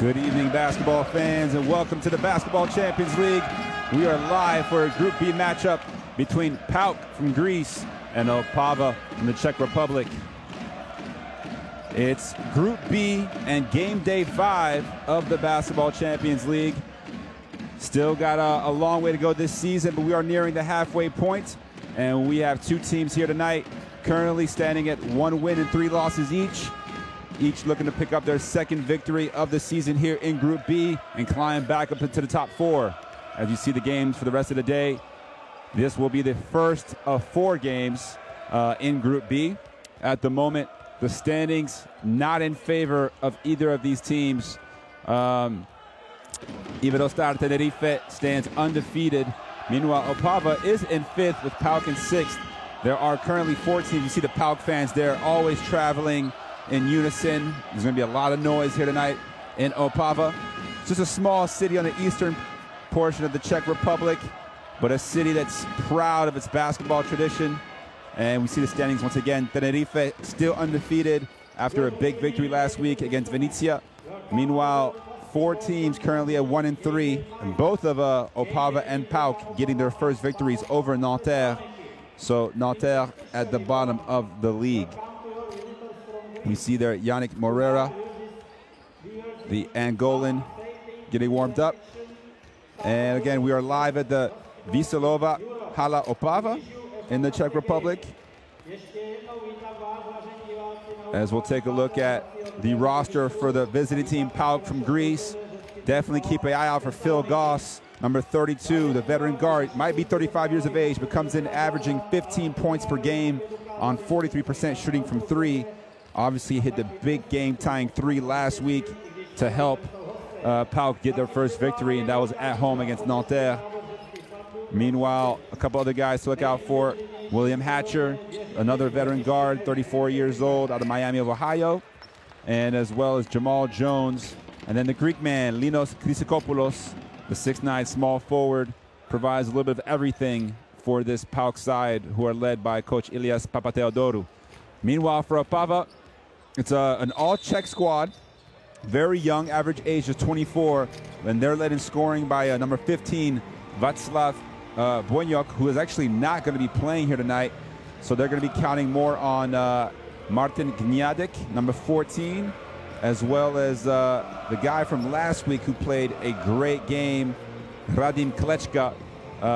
Good evening, basketball fans, and welcome to the Basketball Champions League. We are live for a Group B matchup between PAOK from Greece and Opava from the Czech Republic. It's Group B and game day 5 of the Basketball Champions League. Still got a long way to go this season, but we are nearing the halfway point, and we have two teams here tonight currently standing at 1 win and 3 losses each looking to pick up their second victory of the season here in Group B and climb back up into the top 4. As you see the games for the rest of the day, this will be the first of 4 games in Group B. At the moment, the standings not in favor of either of these teams. Iberostar Tenerife stands undefeated. Meanwhile, Opava is in 5th with PAOK in 6th. There are currently 4 teams. You see the PAOK fans there always traveling in unison. There's going to be a lot of noise here tonight in Opava. It's just a small city on the eastern portion of the Czech Republic, but a city that's proud of its basketball tradition. And we see the standings once again. Tenerife still undefeated after a big victory last week against Venezia. Meanwhile, 4 teams currently at 1 and 3, and both of Opava and PAOK getting their first victories over Nanterre. So Nanterre at the bottom of the league. We see there Yannick Morera, the Angolan, getting warmed up. And again, we are live at the Vyselova Hala Opava in the Czech Republic. As we'll take a look at the roster for the visiting team, PAOK from Greece. Definitely keep an eye out for Phil Goss, number 32, the veteran guard. Might be 35 years of age, but comes in averaging 15 points per game on 43% shooting from 3. Obviously hit the big game-tying 3 last week to help PAOK get their first victory, and that was at home against Nanterre. Meanwhile, a couple other guys to look out for. William Hatcher, another veteran guard, 34 years old, out of Miami of Ohio, and as well as Jamal Jones. And then the Greek man, Linos Chrysikopoulos, the 6'9" small forward, provides a little bit of everything for this PAOK side, who are led by Coach Ilias Papatheodorou. Meanwhile, for Opava, it's an all-Czech squad, very young, average age of 24, and they're led in scoring by number 15, Václav Bojňok, who is actually not going to be playing here tonight. So they're going to be counting more on Martin Gnjadic, number 14, as well as the guy from last week who played a great game, Radim Klečka,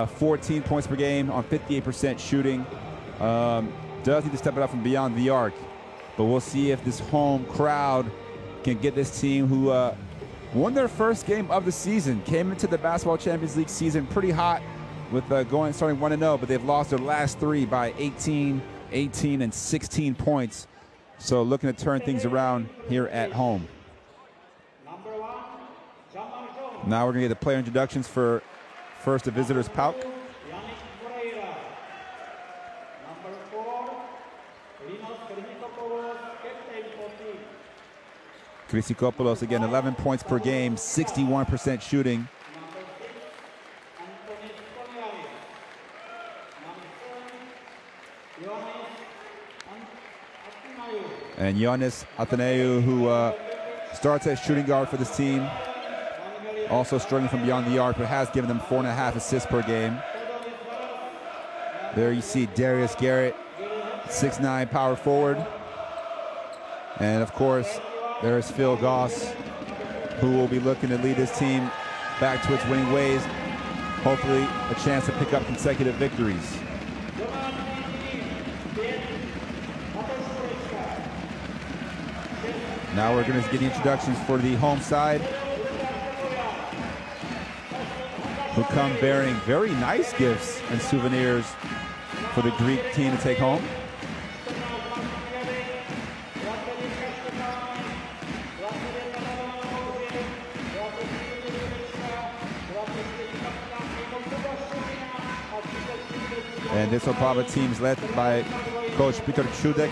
14 points per game on 58% shooting. Does need to step it up from beyond the arc. But we'll see if this home crowd can get this team, who won their first game of the season, came into the Basketball Champions League season pretty hot with starting 1-0, but they've lost their last 3 by 18, 18, and 16 points. So looking to turn things around here at home. Now we're going to get the player introductions for first the visitors, PAOK. Chrysikopoulos, again, 11 points per game, 61% shooting. And Ioannis Athanaou, who starts as shooting guard for this team. Also struggling from beyond the arc, but has given them 4.5 assists per game. There you see Darius Garrett, 6'9" power forward. And of course, there's Phil Goss, who will be looking to lead his team back to its winning ways. Hopefully a chance to pick up consecutive victories. Now we're going to get the introductions for the home side, who come bearing very nice gifts and souvenirs for the Greek team to take home. And this Opava team is led by Coach Peter Čudek.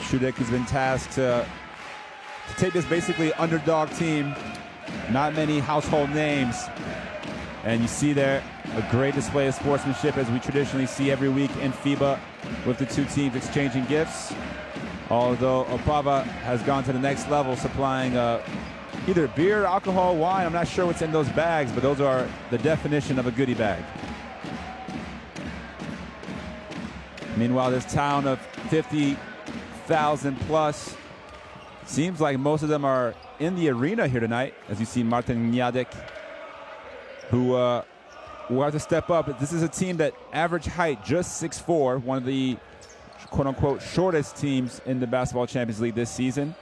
Čudek has been tasked to take this basically underdog team, not many household names. And you see there a great display of sportsmanship, as we traditionally see every week in FIBA, with the two teams exchanging gifts. Although Opava has gone to the next level, supplying either beer, alcohol, wine. I'm not sure what's in those bags, but those are the definition of a goodie bag. Meanwhile, this town of 50,000 plus, seems like most of them are in the arena here tonight, as you see Martin Njadek, who will have to step up. This is a team that average height just 6'4", one of the quote-unquote shortest teams in the Basketball Champions League this season.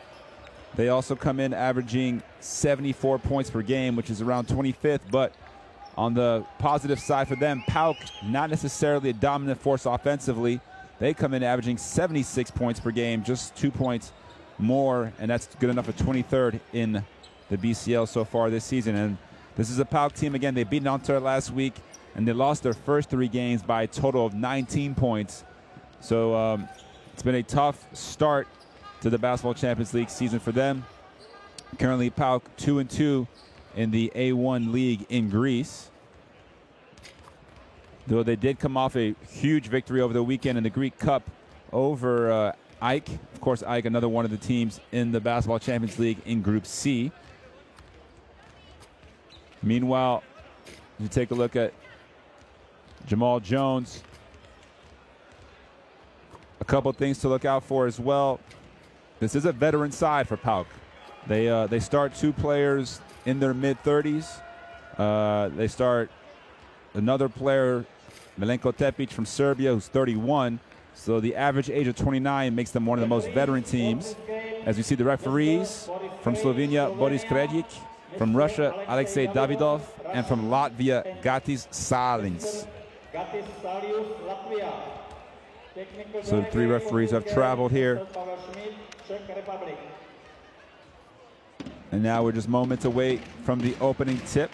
They also come in averaging 74 points per game, which is around 25th, but on the positive side for them, PAOK, not necessarily a dominant force offensively. They come in averaging 76 points per game, just 2 points more, and that's good enough for 23rd in the BCL so far this season. And this is a PAOK team, again, they beat Nanterre last week, and they lost their first 3 games by a total of 19 points. So it's been a tough start to the Basketball Champions League season for them. Currently, PAOK 2-2 in the A1 league in Greece. Though they did come off a huge victory over the weekend in the Greek Cup over AEK. Of course, AEK, another one of the teams in the Basketball Champions League in Group C. Meanwhile, you take a look at Jamal Jones. A couple things to look out for as well. This is a veteran side for PAOK. They start 2 players in their mid-30s. They start another player, Milenko Tepic from Serbia, who's 31. So the average age of 29 makes them one of the most veteran teams. As you see, the referees from Slovenia, Boris Kredic, from Russia, Alexei Davidov, and from Latvia, Gatis Salins. So the 3 referees have traveled here. And now we're just moments away from the opening tip.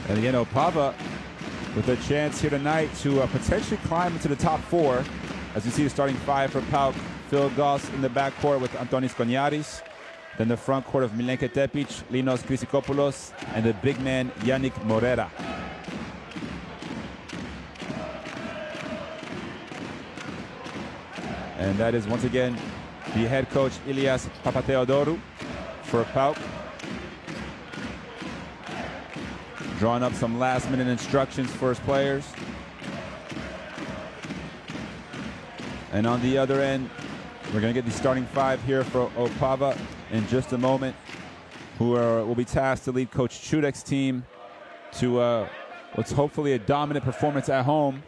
And again, Opava with a chance here tonight to potentially climb into the top 4. As you see, the starting 5 for PAOK, Phil Goss in the backcourt with Antonis Konyaris. Then the front court of Milenko Tepic, Linos Chrysikopoulos, and the big man Yannick Morera. And that is once again the head coach Ilias Papatheodorou for PAOK. Drawing up some last-minute instructions for his players. And on the other end, we're going to get the starting 5 here for Opava in just a moment, who will be tasked to lead Coach Chudek's team to what's hopefully a dominant performance at home.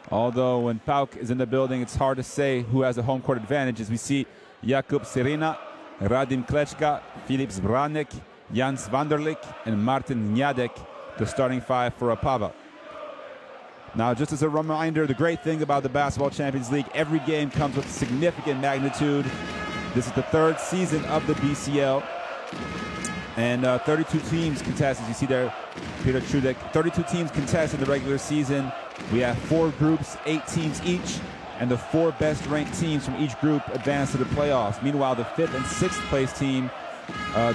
Although when PAOK is in the building, it's hard to say who has the home court advantage, as we see Jakub Serina, Radim Klečka, Filip Zbranek, Jans Vanderlik, and Martin Njadek, the starting 5 for Opava. Now, just as a reminder, the great thing about the Basketball Champions League, every game comes with significant magnitude. This is the 3rd season of the BCL. And 32 teams contest, as you see there, Peter Chudek. 32 teams contest in the regular season. We have 4 groups, 8 teams each, and the 4 best-ranked teams from each group advance to the playoffs. Meanwhile, the 5th and 6th place team,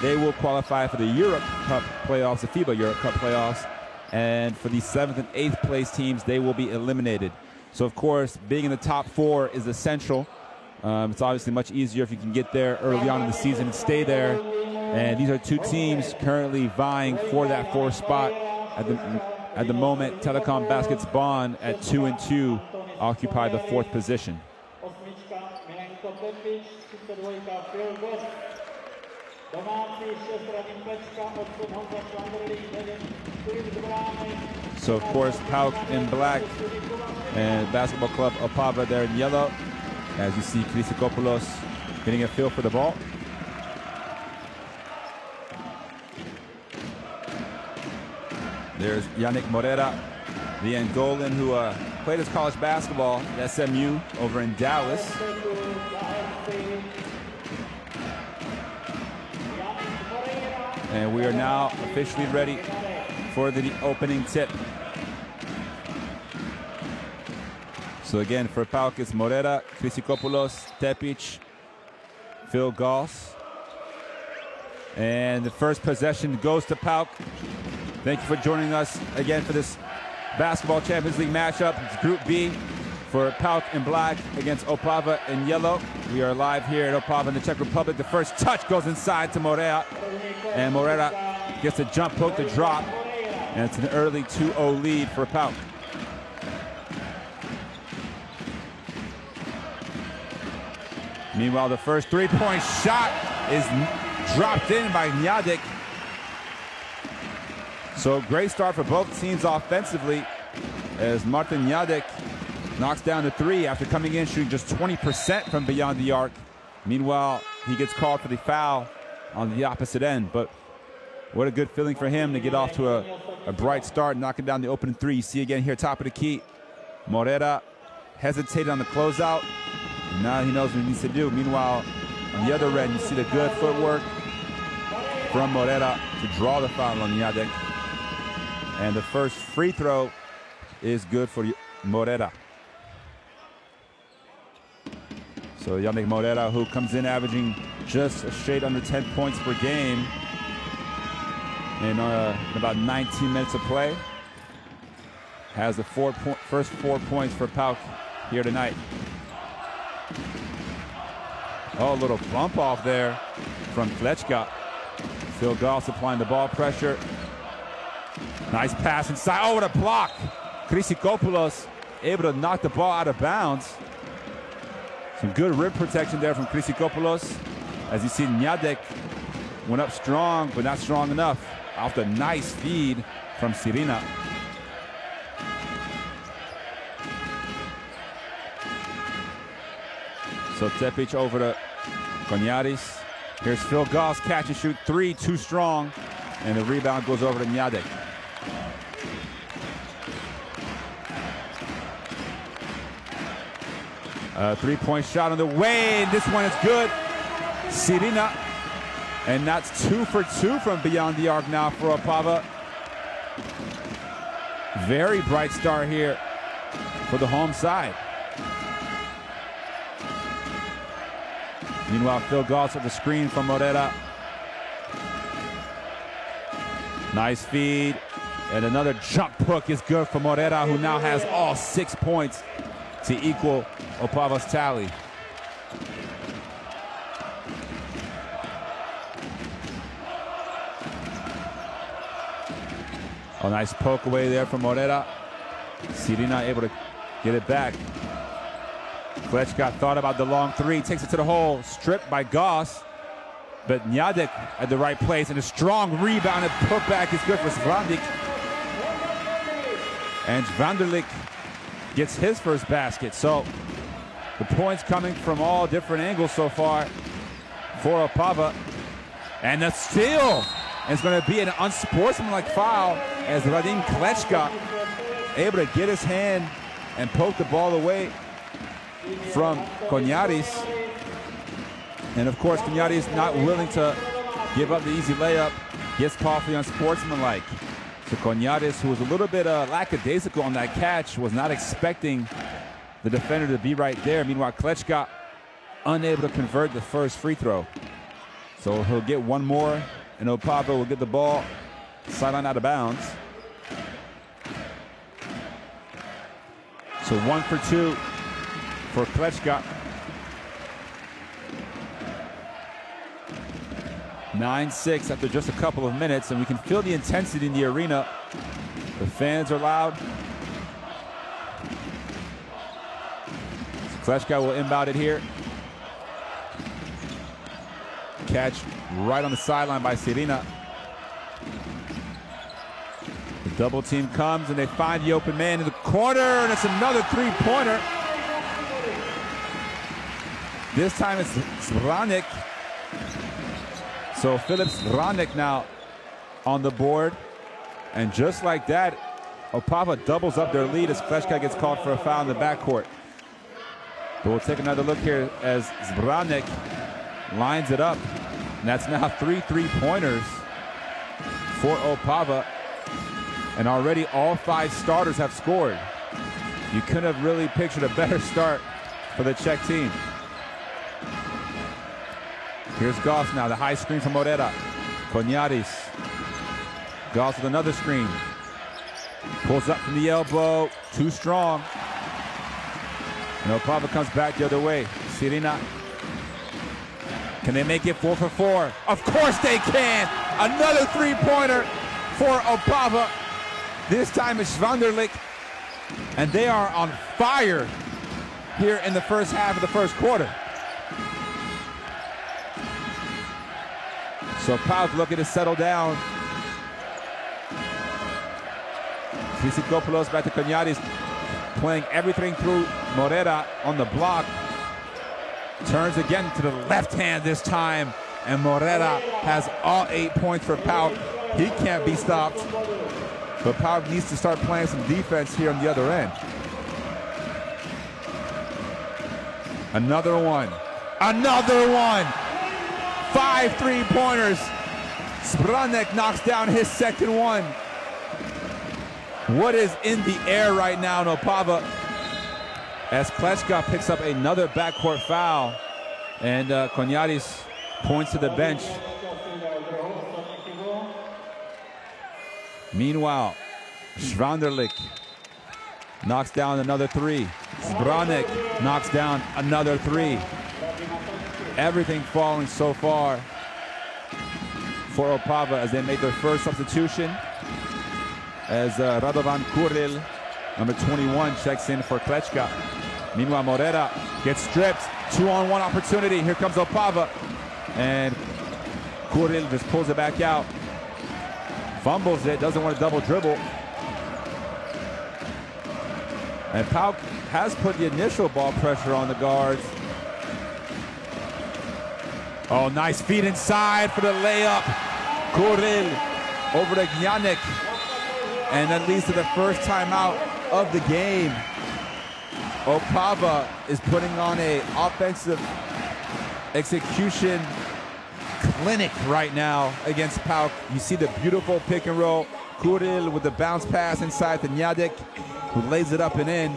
they will qualify for the Europe Cup playoffs, the FIBA Europe Cup playoffs. And for the 7th and 8th place teams, they will be eliminated. So, of course, being in the top 4 is essential. It's obviously much easier if you can get there early on in the season and stay there. And these are 2 teams currently vying for that 4th spot. At the moment, Telecom Baskets Bonn at 2-2 occupy the 4th position. So, of course, PAOK in black and Basketball Club Opava there in yellow. As you see, Chrysikopoulos getting a feel for the ball. There's Yannick Morera, the Angolan who played his college basketball at SMU over in Dallas. And we are now officially ready for the opening tip. So again, for PAOK, it's Morera, Chrysikopoulos, Tepic, Phil Goss. And the first possession goes to PAOK. Thank you for joining us again for this Basketball Champions League matchup. It's Group B for PAOK in black against Opava in yellow. We are live here at Opava in the Czech Republic. The first touch goes inside to Moreira, and Moreira gets a jump hook to drop, and it's an early 2-0 lead for PAOK. Meanwhile, the first three-point shot is dropped in by Njadik. So great start for both teams offensively as Martin Njadik knocks down the three after coming in shooting just 20% from beyond the arc. Meanwhile, he gets called for the foul on the opposite end. But what a good feeling for him to get off to a bright start, knocking down the opening three. You see again here, top of the key, Moreira hesitated on the closeout. And now he knows what he needs to do. Meanwhile, on the other end, you see the good footwork from Moreira to draw the foul on Njadik. And the first free throw is good for Moreira. So Yannick Moreira, who comes in averaging just a shade under 10 points per game in about 19 minutes of play, has the first 4 points for PAOK here tonight. Oh, a little bump off there from Klečka. Phil Goss applying the ball pressure. Nice pass inside. Oh, what a block. Chrysikopoulos able to knock the ball out of bounds. Some good rim protection there from Chrysikopoulos. As you see, Njadik went up strong, but not strong enough. Off the nice feed from Sirina. So Tepic over to Konyaris. Here's Phil Goss, catch and shoot three, too strong. And the rebound goes over to Njadik. Three-point shot on the way, and this one is good. Sirina, and that's 2 for 2 from beyond the arc now for Opava. Very bright start here for the home side. Meanwhile, Phil Goss with the screen from Moreira. Nice feed, and another jump hook is good for Moreira, who now has all 6 points to equal Opava's tally. A nice poke away there from Moreira. Sirina able to get it back. Klečka thought about the long three, takes it to the hole, stripped by Goss. But Njadik at the right place, and a strong rebound and putback is good for Svandik. And Vanderlik gets his first basket. So the points coming from all different angles so far for Opava. And the steal. And it's going to be an unsportsmanlike foul as Radim Klečka able to get his hand and poke the ball away from Konyaris. And of course, Konyaris not willing to give up the easy layup, gets called for the unsportsmanlike. So Konyaris, who was a little bit lackadaisical on that catch, was not expecting the defender to be right there. Meanwhile, Klečka unable to convert the first free throw. So he'll get one more, and Opava will get the ball sideline out of bounds. So 1 for 2 for Klečka. 9-6 after just a couple of minutes, and we can feel the intensity in the arena. The fans are loud. So Klečka will inbound it here. Catch right on the sideline by Sirina. The double team comes, and they find the open man in the corner, and it's another three-pointer. This time it's Zvranik. So Filip Zvranik now on the board. And just like that, Opava doubles up their lead as Klečka gets called for a foul in the backcourt. But we'll take another look here as Zvranik lines it up. And that's now 3 3-pointers for Opava. And already all 5 starters have scored. You couldn't have really pictured a better start for the Czech team. Here's Goss now, the high screen from Moreira. Konyaris Goss with another screen. Pulls up from the elbow, too strong. And Opava comes back the other way. Sirina. Can they make it 4 for 4? Of course they can! Another three-pointer for Opava. This time it's Vanderlik. And they are on fire here in the first half of the first quarter. So PAOK looking to settle down. Christopoulos back to Cognatis, playing everything through Morera on the block. Turns again to the left hand this time, and Morera has all 8 points for PAOK. He can't be stopped, but PAOK needs to start playing some defense here on the other end. Another one. Another one! 5 3-pointers. Spranek knocks down his second one. What is in the air right now in Opava? As Klečka picks up another backcourt foul, and Cognatis points to the bench. Meanwhile, Schwanderlich knocks down another 3. Spranek knocks down another 3. Everything falling so far for Opava as they made their first substitution. As Radovan Kuril, number 21, checks in for Klečka. Meanwhile, Morera gets stripped. 2-on-1 opportunity. Here comes Opava. And Kuril just pulls it back out. Fumbles it, doesn't want to double dribble. And PAOK has put the initial ball pressure on the guards. Oh, nice feed inside for the layup. Kuril over to Gjanek. And that leads to the first timeout of the game. Opava is putting on an offensive execution clinic right now against PAOK. You see the beautiful pick and roll. Kuril with the bounce pass inside to Gjanek, who lays it up and in.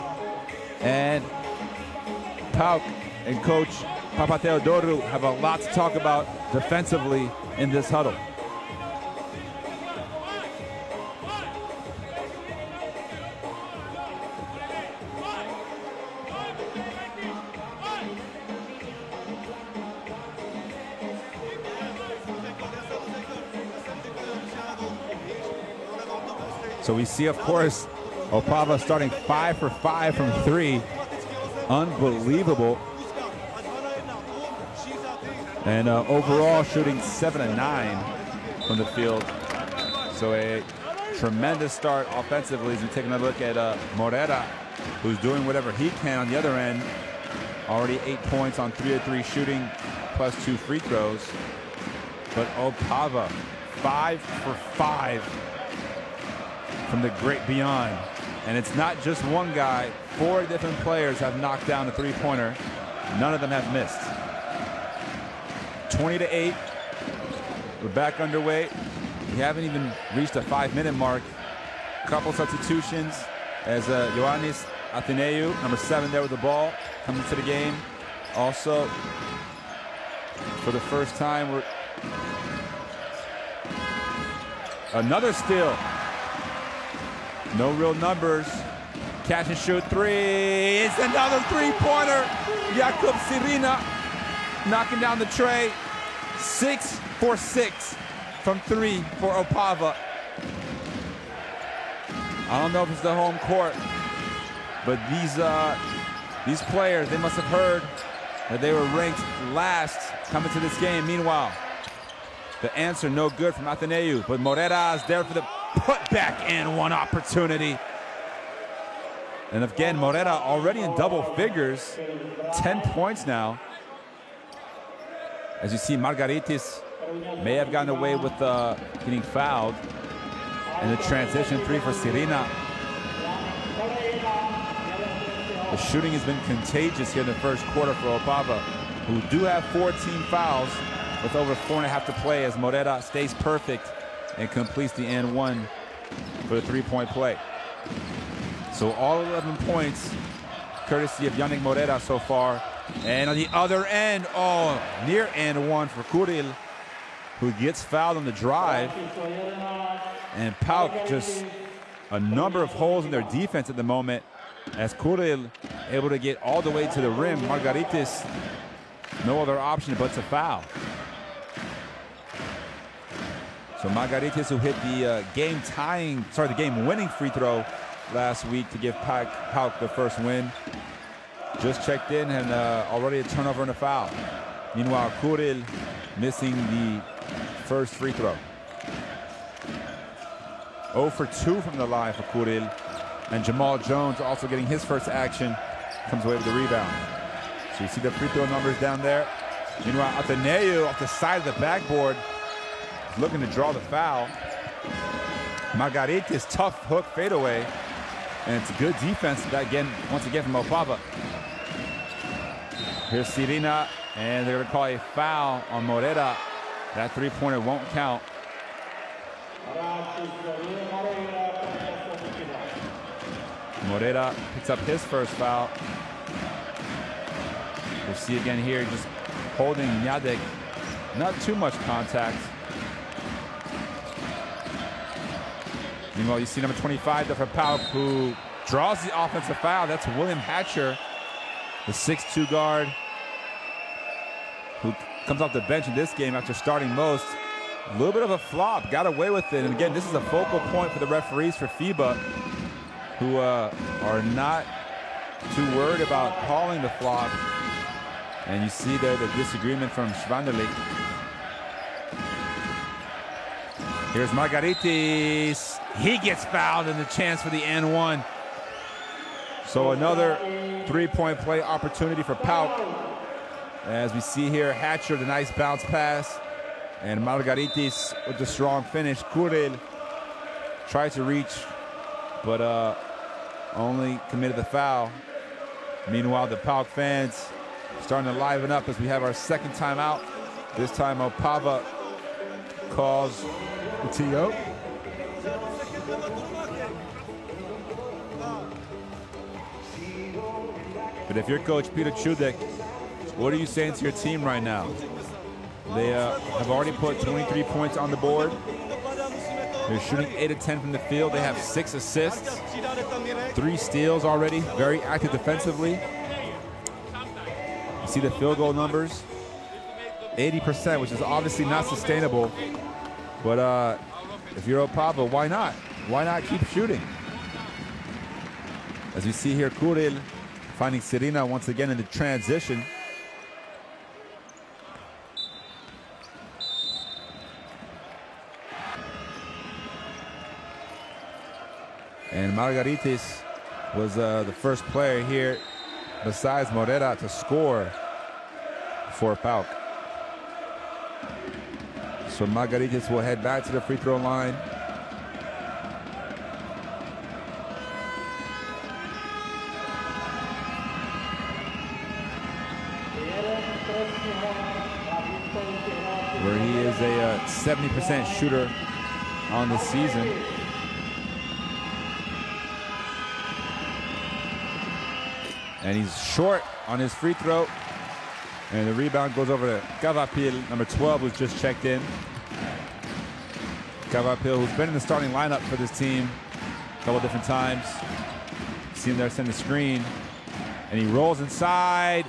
And PAOK and coach Papatheodoru have a lot to talk about defensively in this huddle. So we see, of course, Opava starting 5 for 5 from 3. Unbelievable. And overall shooting 7 of 9 from the field. So a tremendous start offensively as we're taking a look at Morera, who's doing whatever he can on the other end. Already 8 points on 3 of 3 shooting, plus 2 free throws. But Opava, 5 for 5 from the great beyond. And it's not just one guy. 4 different players have knocked down the three-pointer. None of them have missed. 20-8. We're back underway. We haven't even reached a 5-minute mark. Couple substitutions as Ioannis Atheneou, number 7 there with the ball, coming to the game. Also, for the first time, we're another steal. No real numbers. Catch and shoot 3. It's another three-pointer. Jakub Sirina knocking down the tray. 6 for 6 from 3 for Opava. I don't know if it's the home court, but these players, they must have heard that they were ranked last coming to this game. Meanwhile, the answer no good from Atheneou, but Morera is there for the putback and one opportunity. And again, Morera already in double figures, 10 points now. As you see, Margaritis may have gotten away with getting fouled. And the transition 3 for Sirina. The shooting has been contagious here in the first quarter for Opava, who do have 14 fouls with over 4.5 to play as Morera stays perfect and completes the and one for the three-point play. So all 11 points courtesy of Yannick Morera so far. And on the other end, oh, near and one for Kuril, who gets fouled on the drive. And PAOK just a number of holes in their defense at the moment, as Kuril able to get all the way to the rim. Margaritis, no other option but to foul. So Margaritis, who hit the game-winning free throw last week to give PAOK the first win, just checked in and already a turnover and a foul. Meanwhile, Kuril missing the first free throw. 0 for 2 from the line for Kuril. And Jamal Jones also getting his first action, comes away with the rebound. So you see the free throw numbers down there. Meanwhile, Ateneu off the side of the backboard is looking to draw the foul. Margaritis, tough hook fadeaway. And it's a good defense once again from Opava. Here's Sirina, and they're going to call a foul on Morera. That three-pointer won't count. Morera picks up his first foul. We'll see again here, just holding Nyadek. Not too much contact. Meanwhile, you see number 25 there for PAOK, who draws the offensive foul. That's William Hatcher, the 6'2" guard, who comes off the bench in this game after starting most. A little bit of a flop, got away with it. And again, this is a focal point for the referees for FIBA, who are not too worried about calling the flop. And you see there the disagreement from Schwanderlich. Here's Margaritis. He gets fouled, and the chance for the N1. So another three-point play opportunity for PAOK. As we see here, Hatcher, the nice bounce pass. And Margaritis with the strong finish. Kuril tried to reach, but only committed the foul. Meanwhile, the PAOK fans starting to liven up as we have our second timeout. This time, Opava calls the TO. But if you're Coach Peter Chudek, what are you saying to your team right now? They have already put 23 points on the board. They're shooting 8 of 10 from the field. They have 6 assists, 3 steals already. Very active defensively. You see the field goal numbers, 80%, which is obviously not sustainable. But if you're Opava, why not? Why not keep shooting? As you see here, Kuril finding Sirina once again in the transition. And Margaritis was the first player here, besides Morera, to score for PAOK. So Margaritis will head back to the free throw line. Where he is a 70% shooter on the season. And he's short on his free throw. And the rebound goes over to Cavapil, number 12, who's just checked in. Cavapil, who's been in the starting lineup for this team a couple different times. See him there send the screen. And he rolls inside.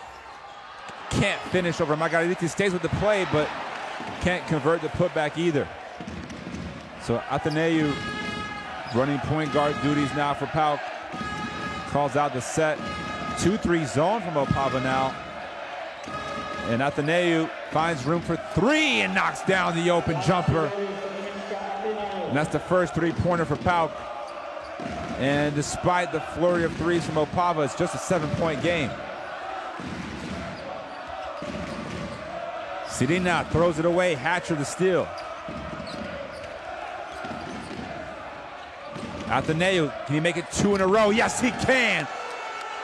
Can't finish over Margaritis. Stays with the play, but can't convert the putback either. So Ateneu running point guard duties now for PAOK. Calls out the set. 2-3 zone from Opava now. And Ateneu finds room for 3 and knocks down the open jumper. And that's the first three-pointer for PAOK. And despite the flurry of threes from Opava, it's just a 7-point game. Sirina throws it away. Hatcher the steal. Ateneu, can he make it 2 in a row? Yes, he can.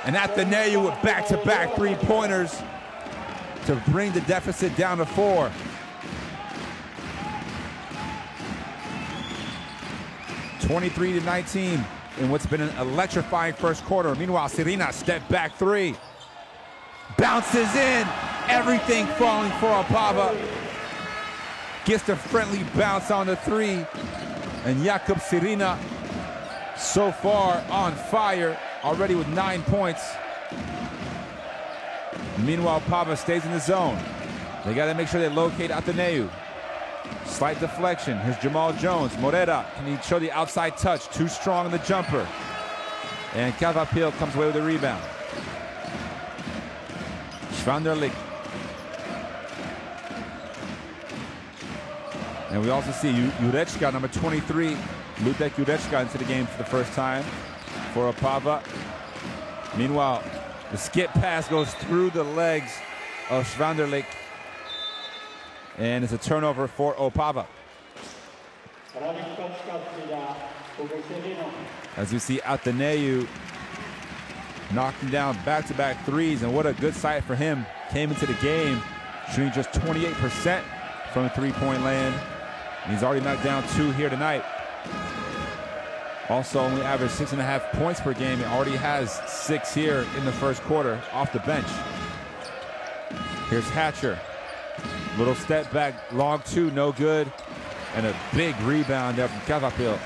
And Ateneu with back-to-back three-pointers to bring the deficit down to 4. (23-19) in what's been an electrifying first quarter. Meanwhile, Sirina step back 3. Bounces in. Everything falling for Opava. Gets the friendly bounce on the 3. And Jakub Sirina so far on fire, already with 9 points. Meanwhile, Opava stays in the zone. They got to make sure they locate Ateneu. Slight deflection. Here's Jamal Jones. Morera, can he show the outside touch? Too strong in the jumper. And Cavapil comes away with the rebound. Schwanderlich. And we also see Jurečka, number 23, Ludek Jurečka into the game for the first time for Opava. Meanwhile, the skip pass goes through the legs of Schwanderlich. And it's a turnover for Opava. As you see Ateneu knocking down back-to-back threes, and what a good sight for him. Came into the game shooting just 28% from the three-point land. And he's already knocked down 2 here tonight. Also only averaged 6.5 points per game. He already has 6 here in the first quarter off the bench. Here's Hatcher. Little step back, long 2, no good. And a big rebound there from Cavapil.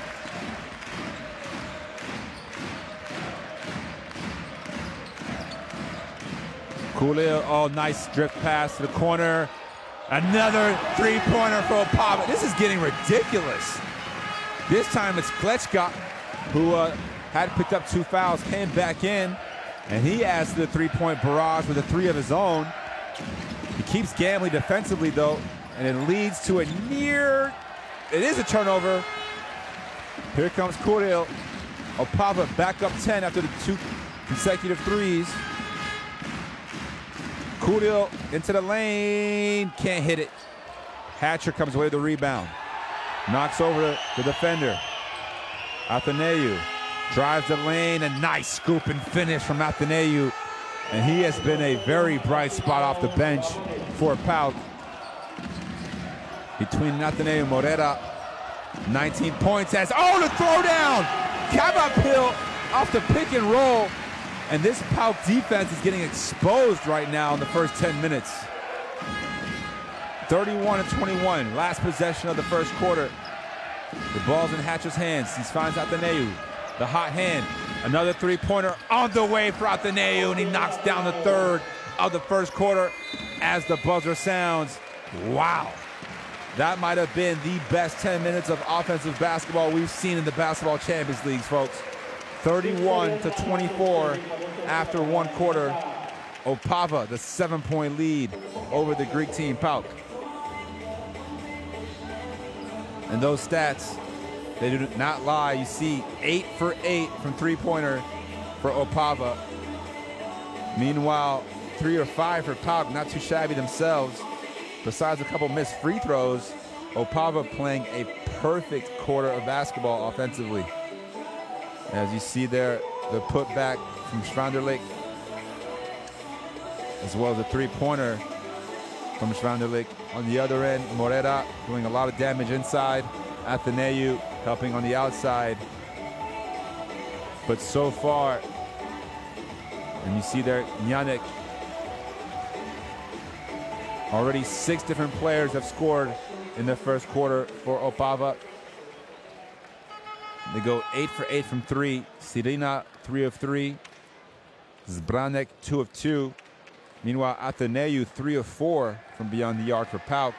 Khalil, oh, nice drift pass to the corner. Another three-pointer for Opava. This is getting ridiculous. This time it's Klečka, who had picked up 2 fouls, came back in, and he adds to the three-point barrage with a 3 of his own. He keeps gambling defensively, though, and it leads to a near, it is a turnover. Here comes Khalil. Opava back up 10 after the 2 consecutive threes. Khalil into the lane, can't hit it. Hatcher comes away with the rebound. Knocks over the defender. Ateneu drives the lane, a nice scoop and finish from Ateneu. And he has been a very bright spot off the bench for PAOK. Between Ateneu and Morera, 19 points as, oh, the throwdown! Cavapil off the pick and roll. And this PAOK defense is getting exposed right now in the first 10 minutes. 31-21, last possession of the first quarter. The ball's in Hatcher's hands. He finds Ateneu, the hot hand. Another three-pointer on the way for Ateneu, and he knocks down the 3rd of the first quarter as the buzzer sounds. Wow. That might have been the best 10 minutes of offensive basketball we've seen in the Basketball Champions League, folks. 31-24 after 1 quarter. Opava, the 7-point lead over the Greek team, PAOK. And those stats, they do not lie. You see 8 for 8 from three-pointer for Opava. Meanwhile, 3 or 5 for PAOK, not too shabby themselves. Besides a couple missed free throws, Opava playing a perfect quarter of basketball offensively. As you see there, the putback from Schwanderlich, as well as a three-pointer from Schwanderlich. On the other end, Morera doing a lot of damage inside. Ateneu helping on the outside. But so far, and you see there, Janek, already 6 different players have scored in the first quarter for Opava. They go 8 for 8 from 3. Sirina, 3 of 3. Zbranek, 2 of 2. Meanwhile, Ateneu, 3 of 4 from beyond the arc for PAOK.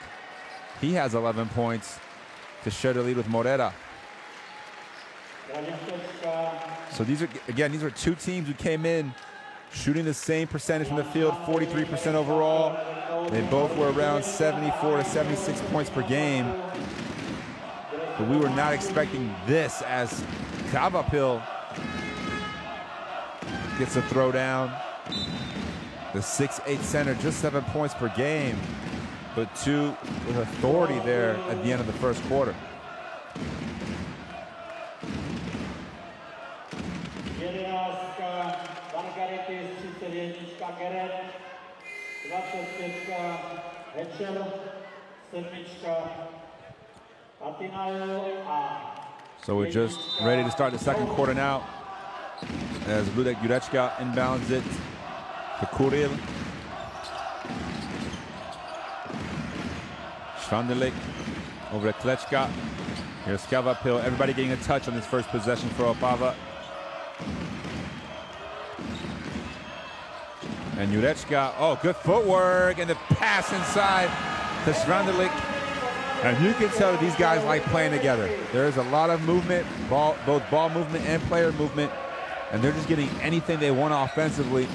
He has 11 points to share the lead with Morera. So these are, again, these are 2 teams who came in shooting the same percentage from the field, 43% overall. They both were around 74 to 76 points per game. But we were not expecting this as Cavapil gets a throwdown. The 6'8" center, just 7 points per game, but 2 with authority there at the end of the first quarter. So we're just ready to start the second quarter now, as Ludek Jurečka inbounds it to Khalil. Schwanderlich over to Klečka. Here's Skelvapil. Everybody getting a touch on this first possession for Opava. And Jurečka, oh, good footwork, and the pass inside to Svandelik. And you can tell that these guys like playing together. There is a lot of movement, both ball movement and player movement, and they're just getting anything they want offensively,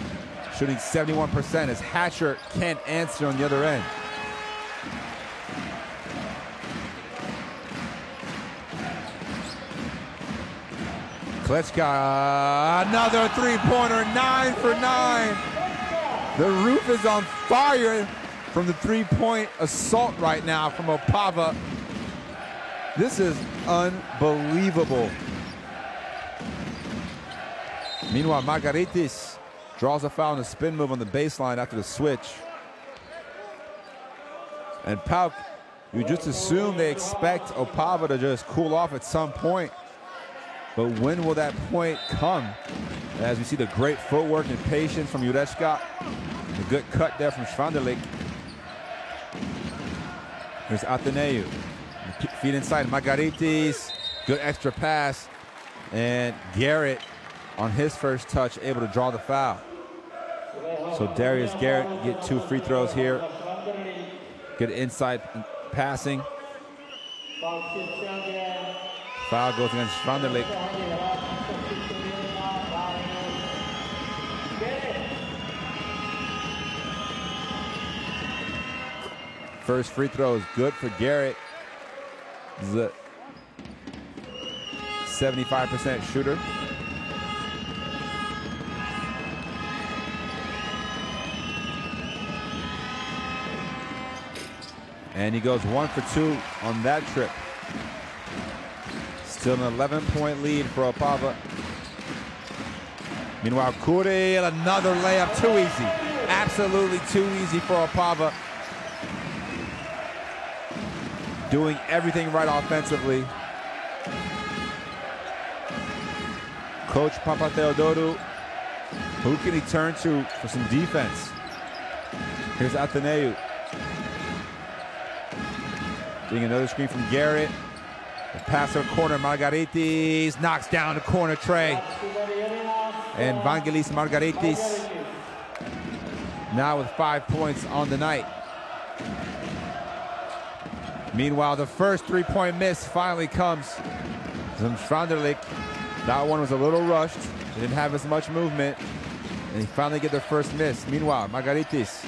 shooting 71% as Hatcher can't answer on the other end. Klečka, another three-pointer, 9 for 9. The roof is on fire from the three-point assault right now from Opava. This is unbelievable. Meanwhile, Margaritis draws a foul in a spin move on the baseline after the switch. And PAOK, you just assume they expect Opava to just cool off at some point. But when will that point come? As we see the great footwork and patience from Jurečka. The good cut there from Svandelik. Here's Ateneu. Feet inside, Margaritis. Good extra pass. And Garrett, on his first touch, able to draw the foul. So Darius Garrett get 2 free throws here. Good inside passing. Foul goes against Svandelik. First free throw is good for Garrett. He's a 75% shooter. And he goes 1 for 2 on that trip. Still an 11-point lead for Opava. Meanwhile, Kuriel, another layup, too easy. Absolutely too easy for Opava. Doing everything right offensively. Coach Papatheodorou, who can he turn to for some defense? Here's Ateneu. Getting another screen from Garrett. The pass to the corner, Margaritis knocks down the corner tray. And Vangelis Margaritis now with 5 points on the night. Meanwhile, the first three-point miss finally comes from Svandelik. That one was a little rushed. They didn't have as much movement. And he finally get their first miss. Meanwhile, Margaritis,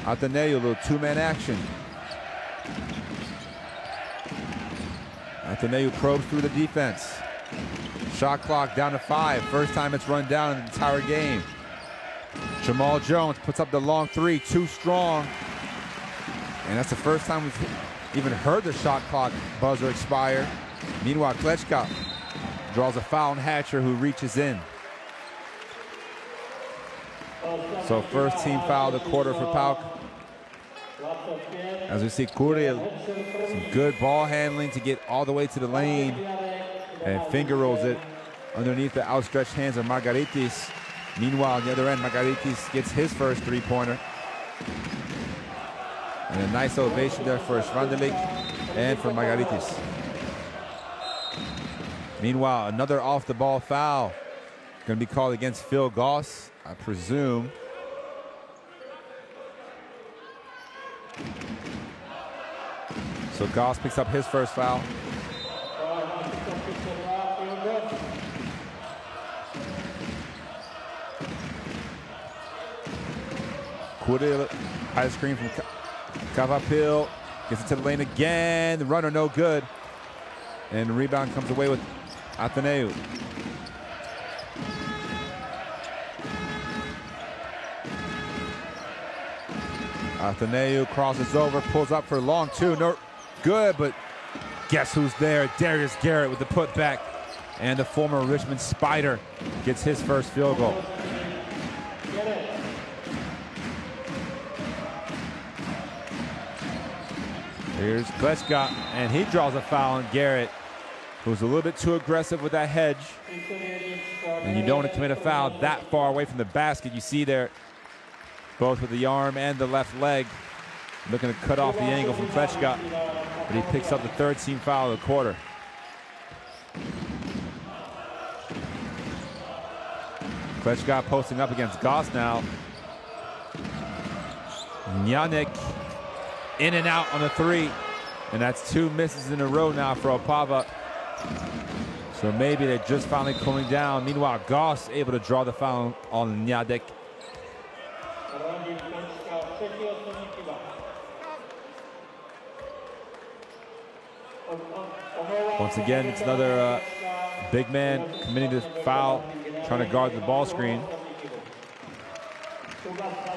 Ateneu, a little two-man action. Ateneu probes through the defense. Shot clock down to 5. First time it's run down in the entire game. Jamal Jones puts up the long three, too strong. And that's the first time we've even heard the shot clock buzzer expire. Meanwhile, Klečka draws a foul on Hatcher, who reaches in. So first team foul of the quarter for PAOK. As we see Kuriel, some good ball handling to get all the way to the lane, and finger rolls it underneath the outstretched hands of Margaritis. Meanwhile, on the other end, Margaritis gets his first three-pointer. And a nice ovation there for Svandelik and for Margaritis. Meanwhile, another off-the-ball foul going to be called against Phil Goss, I presume. So Goss picks up his first foul. Kuriel, high screen from Skelvapil, gets it to the lane again. The runner no good. And the rebound comes away with Ateneu. Ateneu crosses over, pulls up for long two. No good, but guess who's there? Darius Garrett with the putback. And the former Richmond Spider gets his first field goal. Here's Klečka, and he draws a foul on Garrett, who's a little bit too aggressive with that hedge. And you don't want to commit a foul that far away from the basket. You see there, both with the arm and the left leg, looking to cut off the angle from Klečka, but he picks up the third team foul of the quarter. Klečka posting up against Goss now. Nyanek in and out on the three. And that's 2 misses in a row now for Opava. So maybe they're just finally cooling down. Meanwhile, Goss able to draw the foul on Nyanek. Once again, it's another big man committing the foul, trying to guard the ball screen.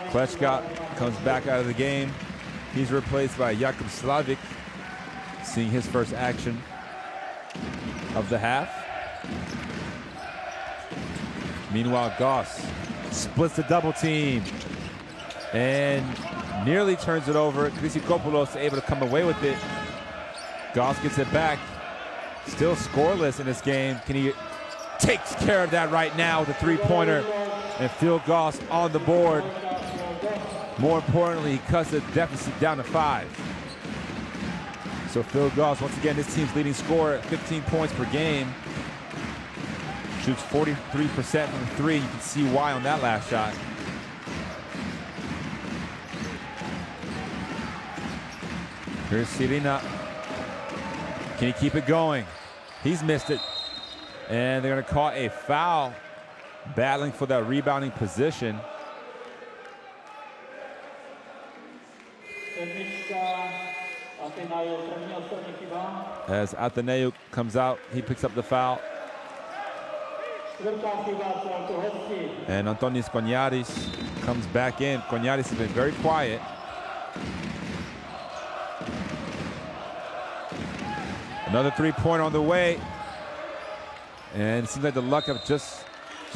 Klečka comes back out of the game. He's replaced by Jakub Slavik, seeing his first action of the half. Meanwhile, Goss splits the double team and nearly turns it over. Christopoulos able to come away with it. Goss gets it back. Still scoreless in this game. He takes care of that right now with a three-pointer, and Phil Goss on the board. More importantly, he cuts the deficit down to 5. So Phil Goss, once again, this team's leading scorer at 15 points per game. Shoots 43% from 3. You can see why on that last shot. Here's Sirina. Can he keep it going? He's missed it. And they're going to call a foul, battling for that rebounding position. As Athenaeuk comes out, he picks up the foul. And Antonis Konyaris comes back in. Konyaris has been very quiet. Another three-pointer on the way. And it seems like the luck have just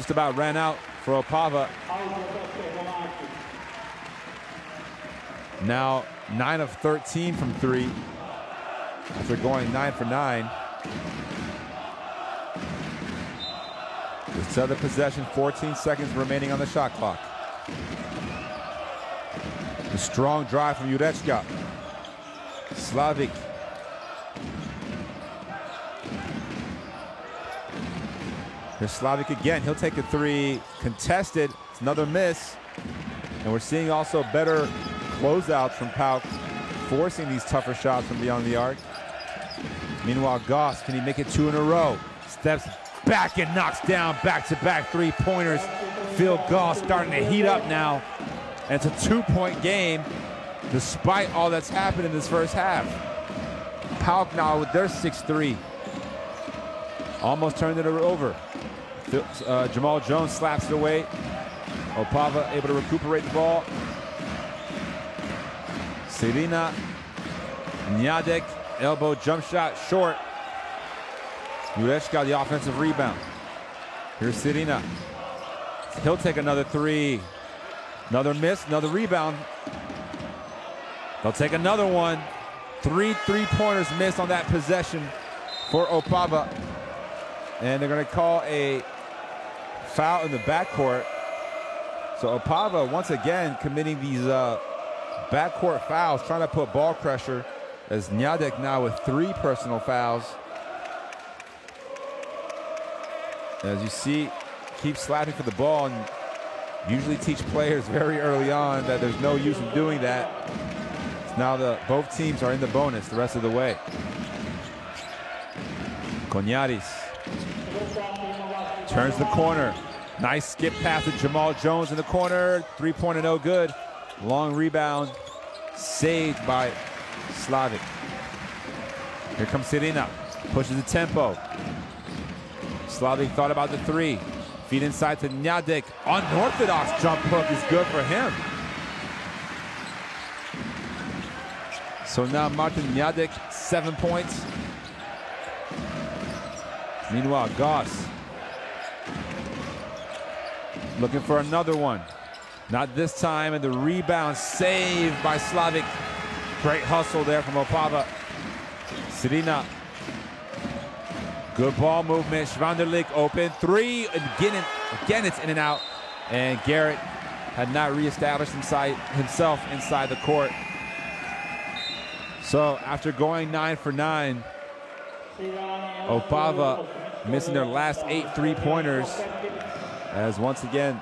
about ran out for Opava. Now 9 of 13 from 3 after going 9 for 9. This other possession, 14 seconds remaining on the shot clock. A strong drive from Jurečka. Slavik. Here's Slavik again. He'll take a 3. Contested. It's another miss. And we're seeing also better closeouts from PAOK, forcing these tougher shots from beyond the arc. Meanwhile, Goss, can he make it 2 in a row? Steps back and knocks down back-to-back three-pointers. Phil Goss starting to heat up now. And it's a 2-point game, despite all that's happened in this first half. PAOK now with their 6-3. Almost turned it over. Jamal Jones slaps it away. Opava able to recuperate the ball. Sirina, Nyanek, elbow jump shot, short. Jurečka the offensive rebound. Here's Sirina. He'll take another 3. Another miss, another rebound. They'll take another one. 3 three-pointers missed on that possession for Opava. And they're going to call a foul in the backcourt. So Opava, once again, committing these backcourt fouls, trying to put ball pressure, as Nyanek now with 3 personal fouls. As you see, keep slapping for the ball, and usually teach players very early on that there's no use in doing that. So now both teams are in the bonus the rest of the way. Konyaris turns the corner. Nice skip pass to Jamal Jones in the corner. Three-pointer no good. Long rebound saved by Slavik. Here comes Sirina. Pushes the tempo. Slavik thought about the 3. Feed inside to Nyanek. Unorthodox jump hook is good for him. So now Martin Nyanek, 7 points. Meanwhile, Goss looking for another one. Not this time, and the rebound saved by Slavik. Great hustle there from Opava. Sirina. Good ball movement. Schwanderlich open 3. Again, it's in and out. And Garrett had not reestablished himself inside the court. So after going 9 for 9, Opava missing their last 8 three-pointers. As once again,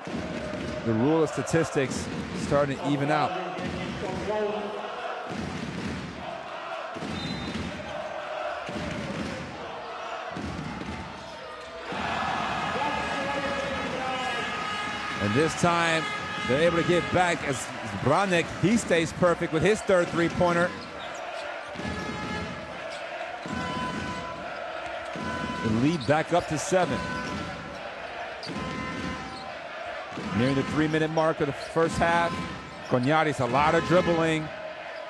the rule of statistics starting to even out. And this time, they're able to get back as Branek, he stays perfect with his third three-pointer. The lead back up to 7. Nearing the 3-minute mark of the first half. Koñaris, a lot of dribbling.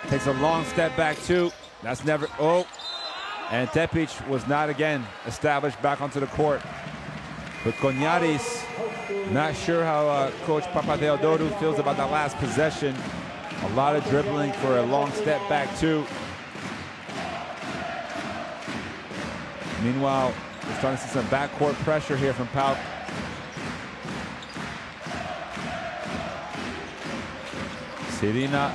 Takes a long step back too. That's never, oh. And Tepic was not again established back onto the court. But Koñaris, not sure how Coach Papadeodoru feels about that last possession. A lot of dribbling for a long step back too. Meanwhile, we're starting to see some backcourt pressure here from PAOK. Sirina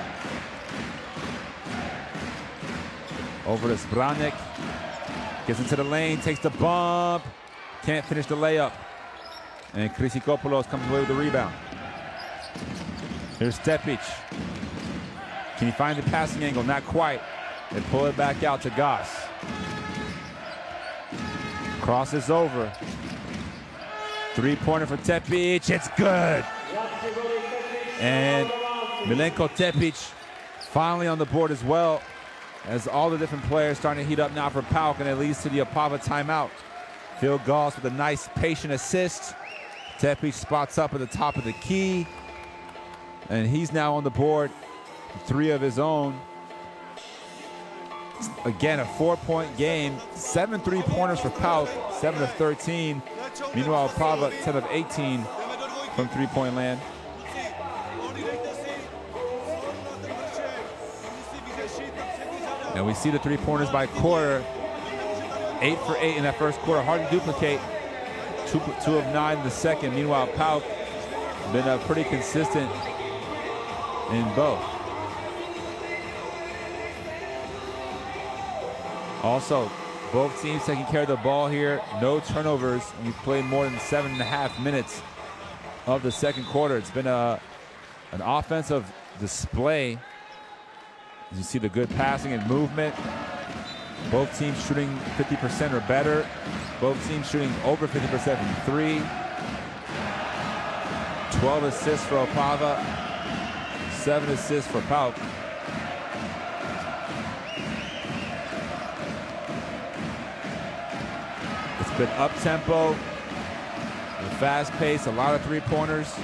over to Zbranek. Gets into the lane, takes the bump. Can't finish the layup. And Chrysikopoulos comes away with the rebound. Here's Tepic. Can he find the passing angle? Not quite. They pull it back out to Goss. Crosses over. Three-pointer for Tepic. It's good. And Milenko Tepic finally on the board as well, as all the different players starting to heat up now for PAOK, and it leads to the Opava timeout. Phil Goss with a nice patient assist. Tepic spots up at the top of the key, and he's now on the board. 3 of his own. Again, a 4-point game. 7 3-pointers for PAOK, 7 of 13. Meanwhile, Opava 10 of 18 from three-point land. And we see the three-pointers by quarter. 8 for 8 in that first quarter. Hard to duplicate. 2 of 9 in the second. Meanwhile, PAOK been pretty consistent in both. Also, both teams taking care of the ball here. No turnovers. We've played more than 7.5 minutes of the second quarter. It's been an offensive display. As you see the good passing and movement. Both teams shooting 50% or better. Both teams shooting over 50% from 3. 12 assists for Opava. 7 assists for PAOK. It's been up-tempo, fast pace, a lot of three-pointers.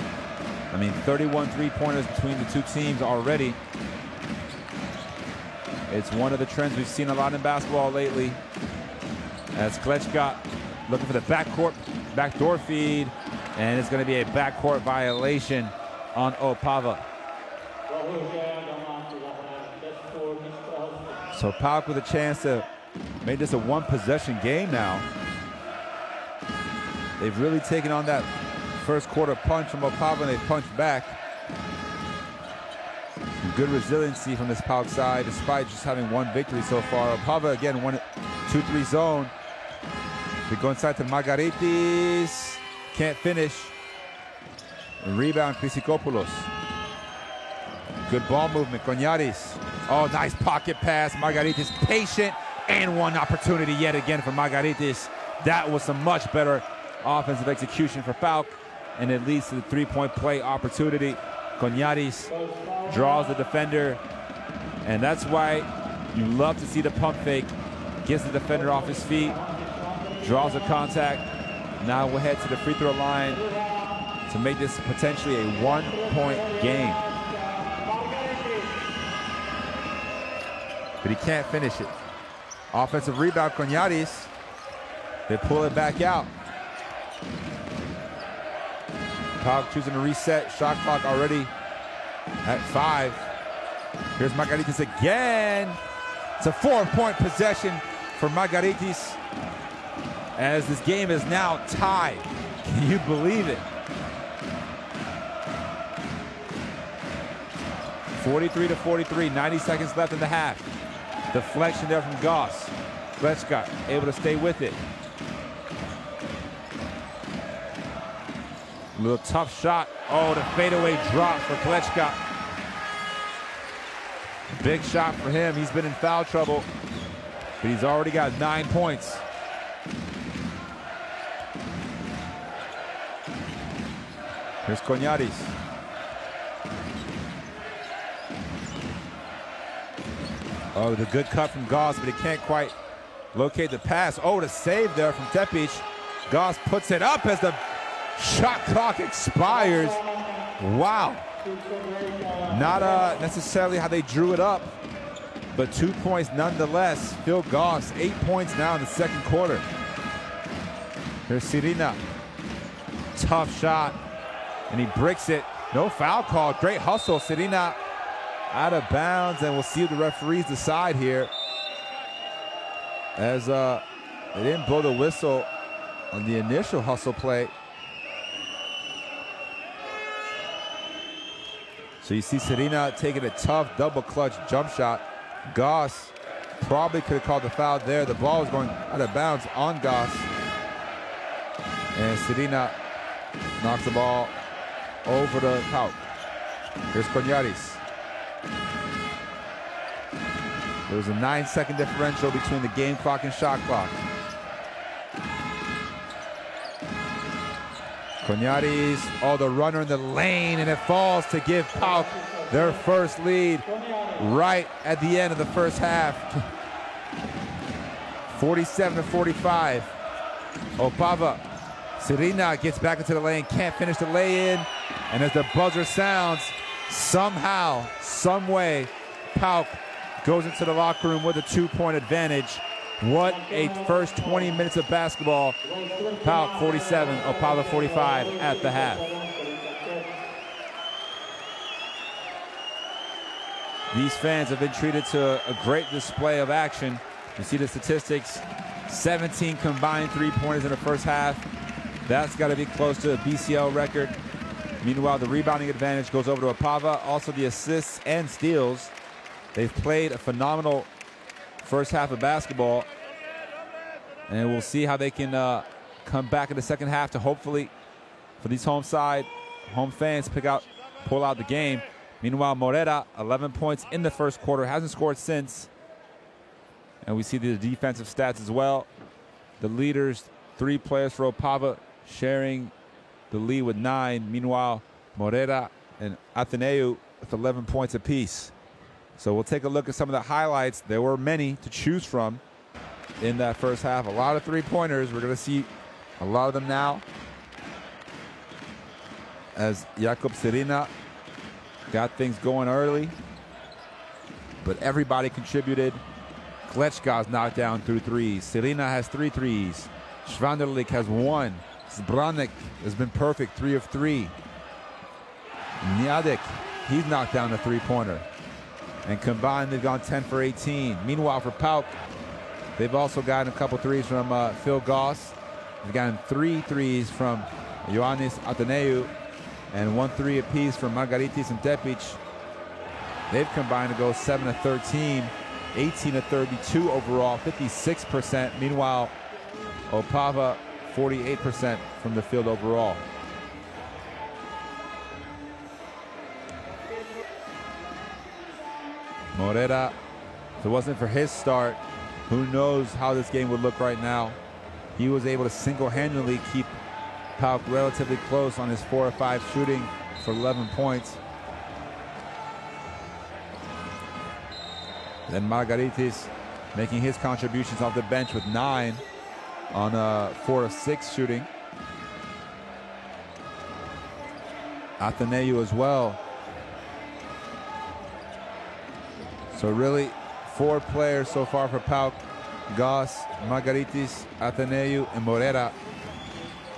I mean, 31 three-pointers between the two teams already. It's one of the trends we've seen a lot in basketball lately. As Klečka looking for the backdoor feed, and it's going to be a backcourt violation on Opava. So PAOK with a chance to make this a one-possession game now. They've really taken on that first quarter punch from Opava, and they punched back. Good resiliency from this PAOK side, despite just having one victory so far. Opava again, 1-2-3 zone. They go inside to Margaritis. Can't finish. Rebound, Chrysikopoulos. Good ball movement, Koñaris. Oh, nice pocket pass. Margaritis patient, and one opportunity yet again for Margaritis. That was some much better offensive execution for PAOK, and it leads to the three-point play opportunity. Koñaris draws the defender, and that's why you love to see the pump fake. Gets the defender off his feet, draws a contact. Now we'll head to the free throw line to make this potentially a one-point game. But he can't finish it. Offensive rebound, Koñaris. They pull it back out. PAOK choosing to reset. Shot clock already at 5. Here's Margaritis again. It's a 4-point possession for Margaritis, as this game is now tied. Can you believe it? 43-43, 90 seconds left in the half. Deflection there from Goss. Klečka able to stay with it. Little tough shot. Oh, the fadeaway drop for Klečka. Big shot for him. He's been in foul trouble, but he's already got 9 points. Here's Koñaris. Oh, the good cut from Goss, but he can't quite locate the pass. Oh, the save there from Tepic. Goss puts it up as the shot clock expires. Wow. Not necessarily how they drew it up, but 2 points nonetheless. Phil Goss, 8 points now in the second quarter. Here's Sirina. Tough shot, and he bricks it. No foul call. Great hustle. Sirina out of bounds, and we'll see what the referees decide here, as they didn't blow the whistle on the initial hustle play. So you see Sirina taking a tough double clutch jump shot. Goss probably could have called the foul there. The ball was going out of bounds on Goss, and Sirina knocks the ball over the PAOK. Here's Koñaris. There was a 9-second differential between the game clock and shot clock. Koñaris, oh, the runner in the lane, and it falls to give PAOK their first lead right at the end of the first half. 47-45. Opava. Sirina gets back into the lane, can't finish the lay-in, and as the buzzer sounds, somehow, some way, PAOK goes into the locker room with a 2-point advantage. What a first 20 minutes of basketball. PAOK 47, Opava 45 at the half. These fans have been treated to a great display of action. You see the statistics, 17 combined three-pointers in the first half. That's got to be close to a BCL record. Meanwhile, the rebounding advantage goes over to Opava. Also the assists and steals. They've played a phenomenal first half of basketball, and we'll see how they can come back in the second half to hopefully, for these home fans, pull out the game. Meanwhile, Morera, 11 points in the first quarter, hasn't scored since. And we see the defensive stats as well. The leaders, 3 players for Opava, sharing the lead with 9. Meanwhile, Morera and Ateneu with 11 points apiece. So we'll take a look at some of the highlights. There were many to choose from in that first half. A lot of three-pointers. We're going to see a lot of them now, as Jakub Sirina got things going early. But everybody contributed. Klečka's knocked down through threes. Sirina has 3 threes. Schwanderlich has 1. Zbranek has been perfect, 3 of 3. Njadek, he's knocked down a three-pointer. And combined, they've gone 10 for 18. Meanwhile, for PAOK, they've also gotten a couple threes from Phil Goss. They've gotten 3 threes from Ioannis Ateneu and 1 3 apiece from Margaritis and Tepic. They've combined to go 7 of 13, 18 of 32 overall, 56%. Meanwhile, Opava, 48% from the field overall. Morera, if it wasn't for his start, who knows how this game would look right now. He was able to single-handedly keep PAOK relatively close on his 4 of 5 shooting for 11 points. Then Margaritis making his contributions off the bench with 9 on 4 of 6 shooting. Ateneu as well. So really, 4 players so far for PAOK: Goss, Margaritis, Ateneu, and Morera,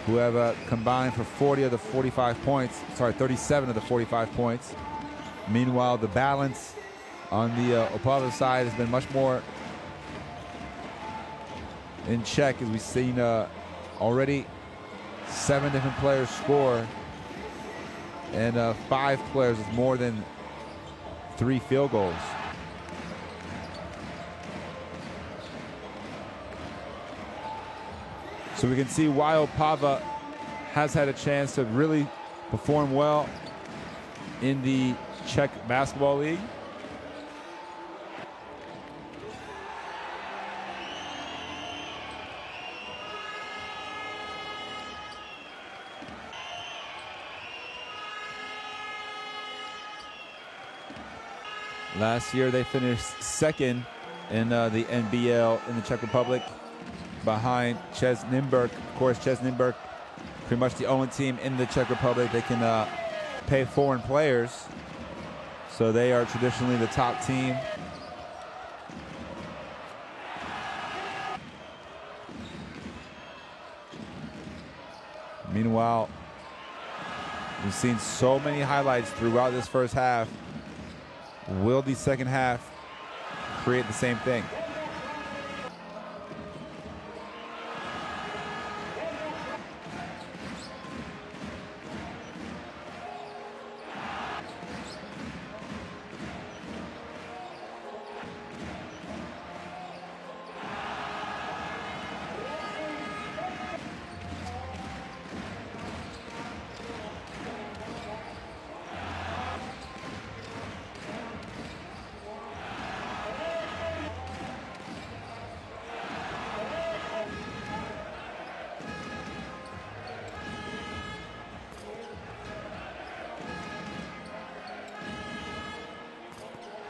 who have combined for 40 of the 45 points. Sorry, 37 of the 45 points. Meanwhile, the balance on the Opava side has been much more in check, as we've seen already 7 different players score, and 5 players with more than 3 field goals. So we can see why Opava has had a chance to really perform well in the Czech Basketball League. Last year they finished second in the NBL in the Czech Republic, behind Čes Nymburk. Of course, Čes Nymburk, pretty much the only team in the Czech Republic that can pay foreign players. So they are traditionally the top team. Meanwhile, we've seen so many highlights throughout this first half. Will the second half create the same thing?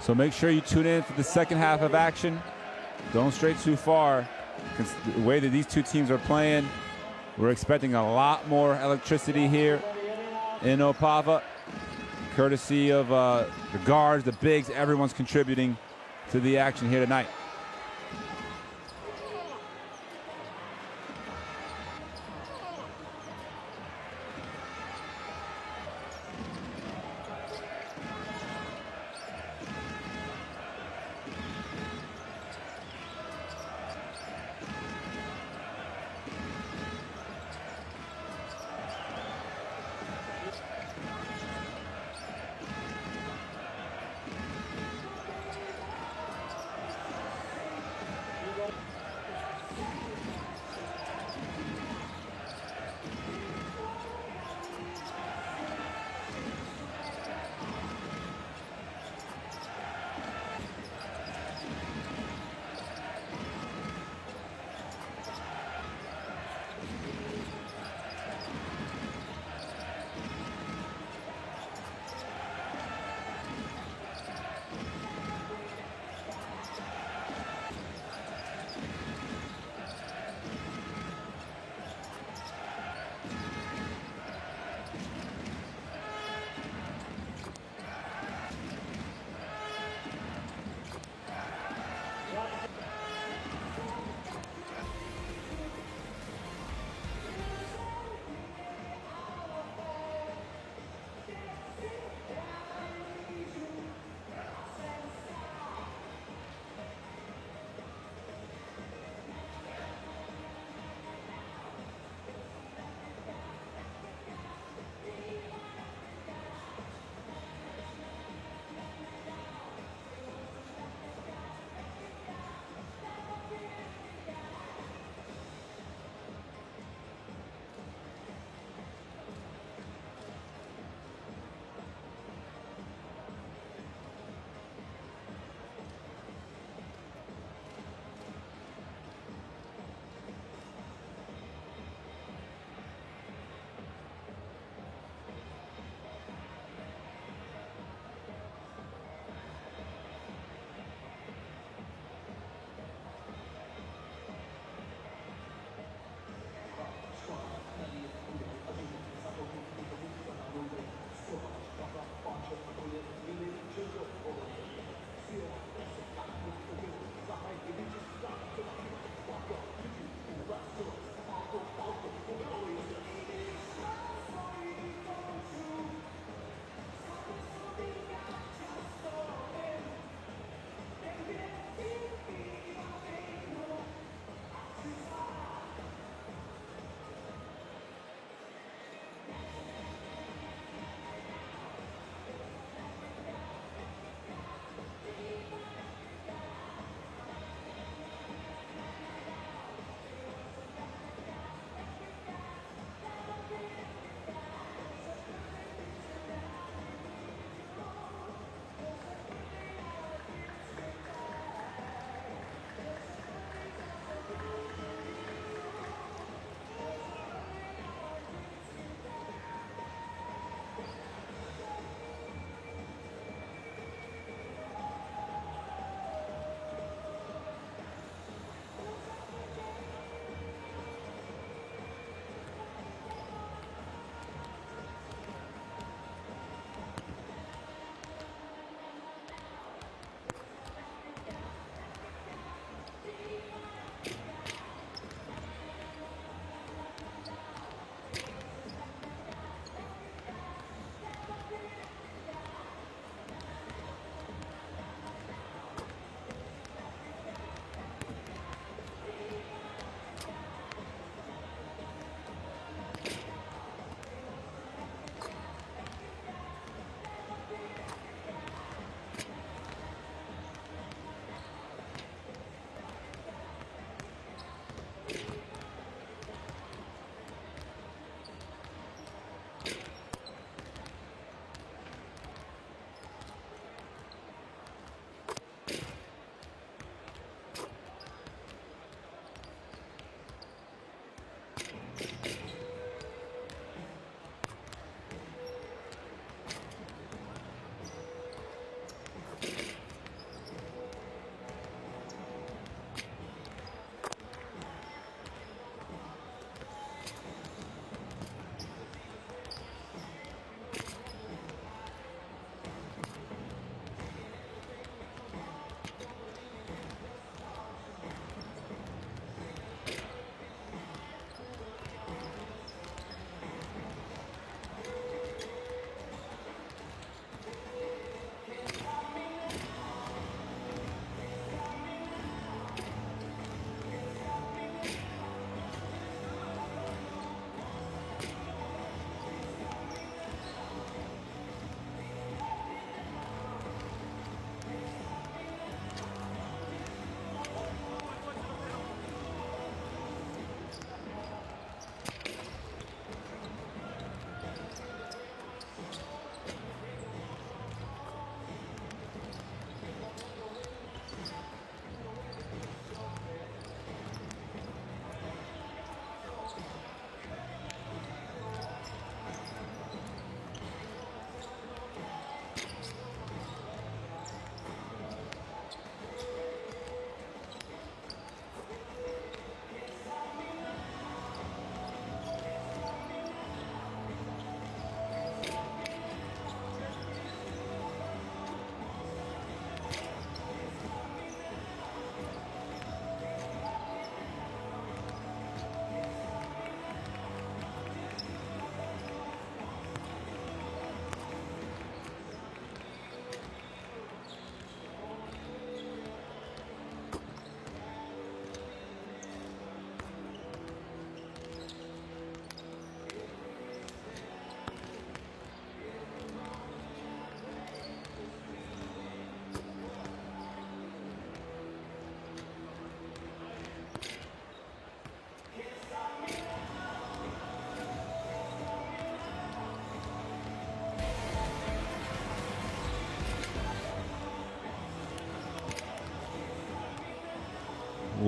So make sure you tune in for the second half of action. Don't stray too far. The way that these two teams are playing, we're expecting a lot more electricity here in Opava, courtesy of the guards, the bigs. Everyone's contributing to the action here tonight.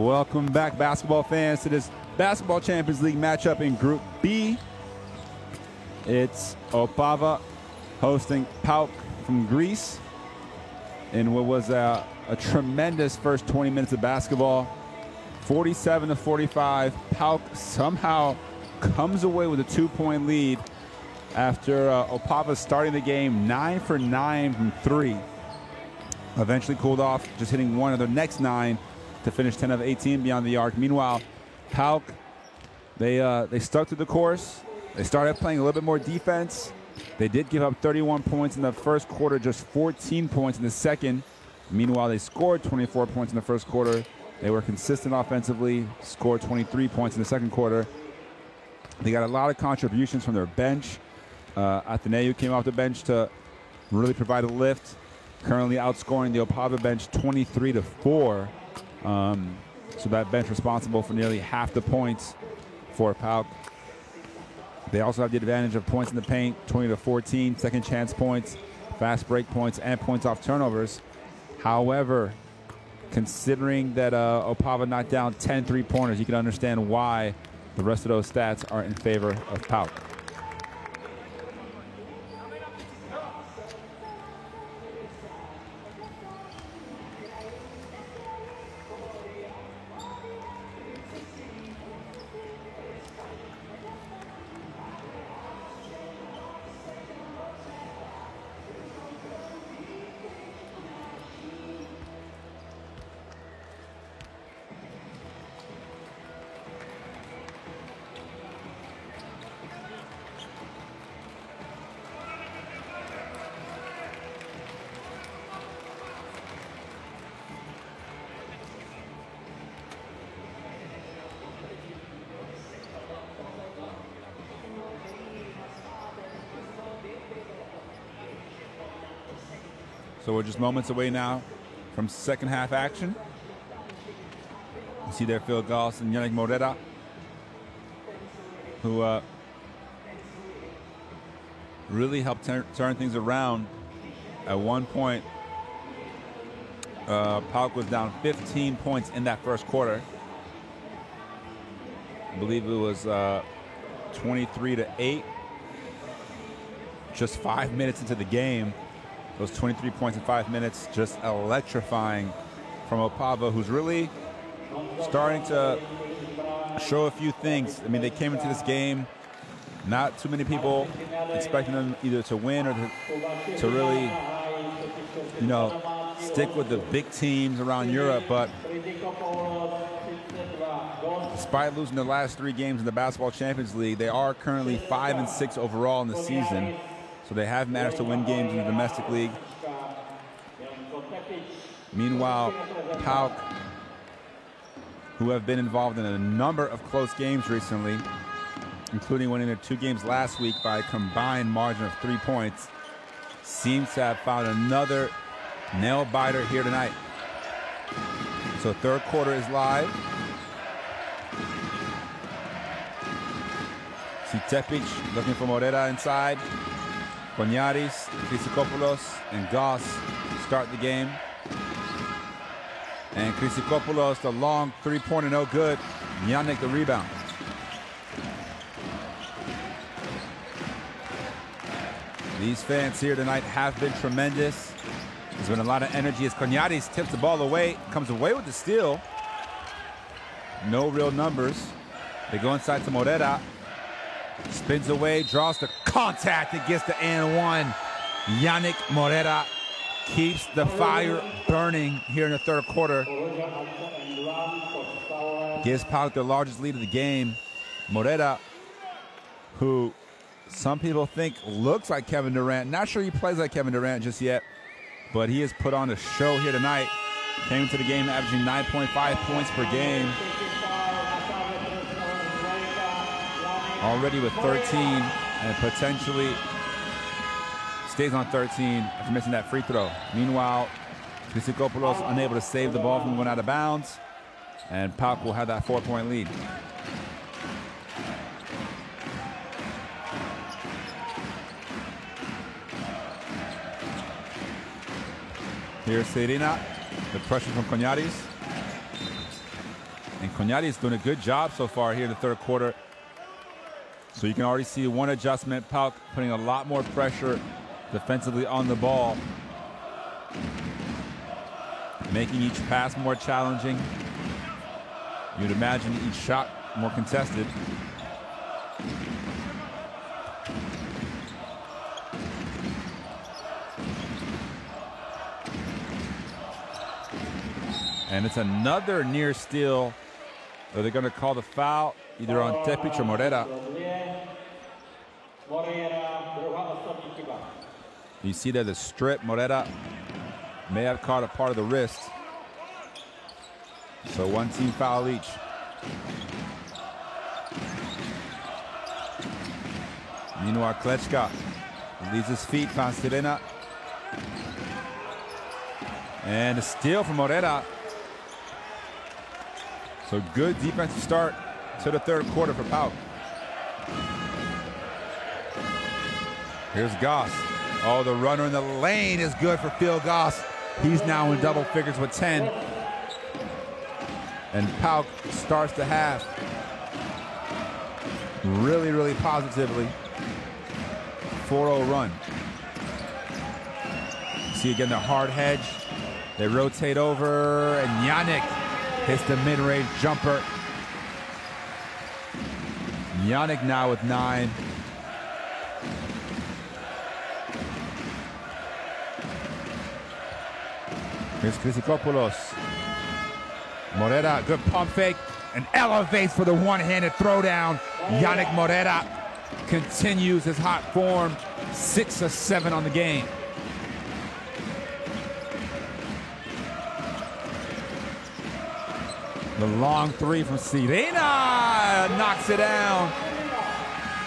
Welcome back, basketball fans, to this Basketball Champions League matchup in Group B. It's Opava hosting PAOK from Greece in what was a tremendous first 20 minutes of basketball. 47-45. PAOK somehow comes away with a 2-point lead after Opava starting the game 9 for 9 from 3. Eventually cooled off, just hitting one of their next 9 to finish 10 of 18 beyond the arc. Meanwhile, PAOK, they stuck to the course. They started playing a little bit more defense. They did give up 31 points in the first quarter, just 14 points in the second. Meanwhile, they scored 24 points in the first quarter. They were consistent offensively, scored 23 points in the second quarter. They got a lot of contributions from their bench. Atheneu came off the bench to really provide a lift, currently outscoring the Opava bench 23-4. So that bench responsible for nearly half the points for PAOK. They also have the advantage of points in the paint, 20-14, second chance points, fast break points, and points off turnovers. However, considering that Opava knocked down 10 3-pointers, you can understand why the rest of those stats are in favor of PAOK. So we're just moments away now from second half action. You see there Phil Goss and Yannick Morera, who really helped turn things around. At one point, PAOK was down 15 points in that first quarter. I believe it was 23-8. Just 5 minutes into the game. Those 23 points in 5 minutes, just electrifying from Opava, who's really starting to show a few things. I mean, they came into this game, not too many people expecting them either to win or to really, you know, stick with the big teams around Europe. But despite losing their last 3 games in the Basketball Champions League, they are currently 5-6 overall in the season. So they have managed to win games in the domestic league. Meanwhile, PAOK, who have been involved in a number of close games recently, including winning their 2 games last week by a combined margin of 3 points, seems to have found another nail-biter here tonight. So third quarter is live. See Tepic looking for Morera inside. Konyaris, Chrysikopoulos, and Goss start the game. And Chrysikopoulos, the long 3-pointer, no good. Yannick, the rebound. These fans here tonight have been tremendous. There's been a lot of energy as Konyaris tips the ball away, comes away with the steal. No real numbers. They go inside to Morera. Spins away, draws the contact and gets the and one. Yannick Morera keeps the fire burning here in the third quarter. Gives PAOK the largest lead of the game. Morera, who some people think looks like Kevin Durant. Not sure he plays like Kevin Durant just yet, but he has put on a show here tonight. Came into the game averaging 9.5 points per game. Already with 13 and potentially stays on 13 after missing that free throw. Meanwhile, Chrysikopoulos unable to save the ball from going out of bounds, and PAOK will have that 4-point lead. Here's Serena, the pressure from Konyaris. And Cognati is doing a good job so far here in the third quarter. So you can already see one adjustment. PAOK putting a lot more pressure defensively on the ball, making each pass more challenging. You'd imagine each shot more contested. And it's another near steal. Are they going to call the foul either on Tepic or Morera? You see there the strip. Morera may have caught a part of the wrist. So one team foul each. Meanwhile, Klečka leaves his feet, finds Sirena. And a steal from Morera. So good defensive start to the third quarter for PAOK. Here's Goss. Oh, the runner in the lane is good for Phil Goss. He's now in double figures with 10. And PAOK starts the half really, really positively. 4-0 run. See again the hard hedge. They rotate over, and Yannick hits the mid-range jumper. Yannick now with 9. Here's Chrysikopoulos. Morera, good pump fake, and elevates for the one-handed throwdown. Yannick Morera continues his hot form, 6 of 7 on the game. The long three from Sirena knocks it down.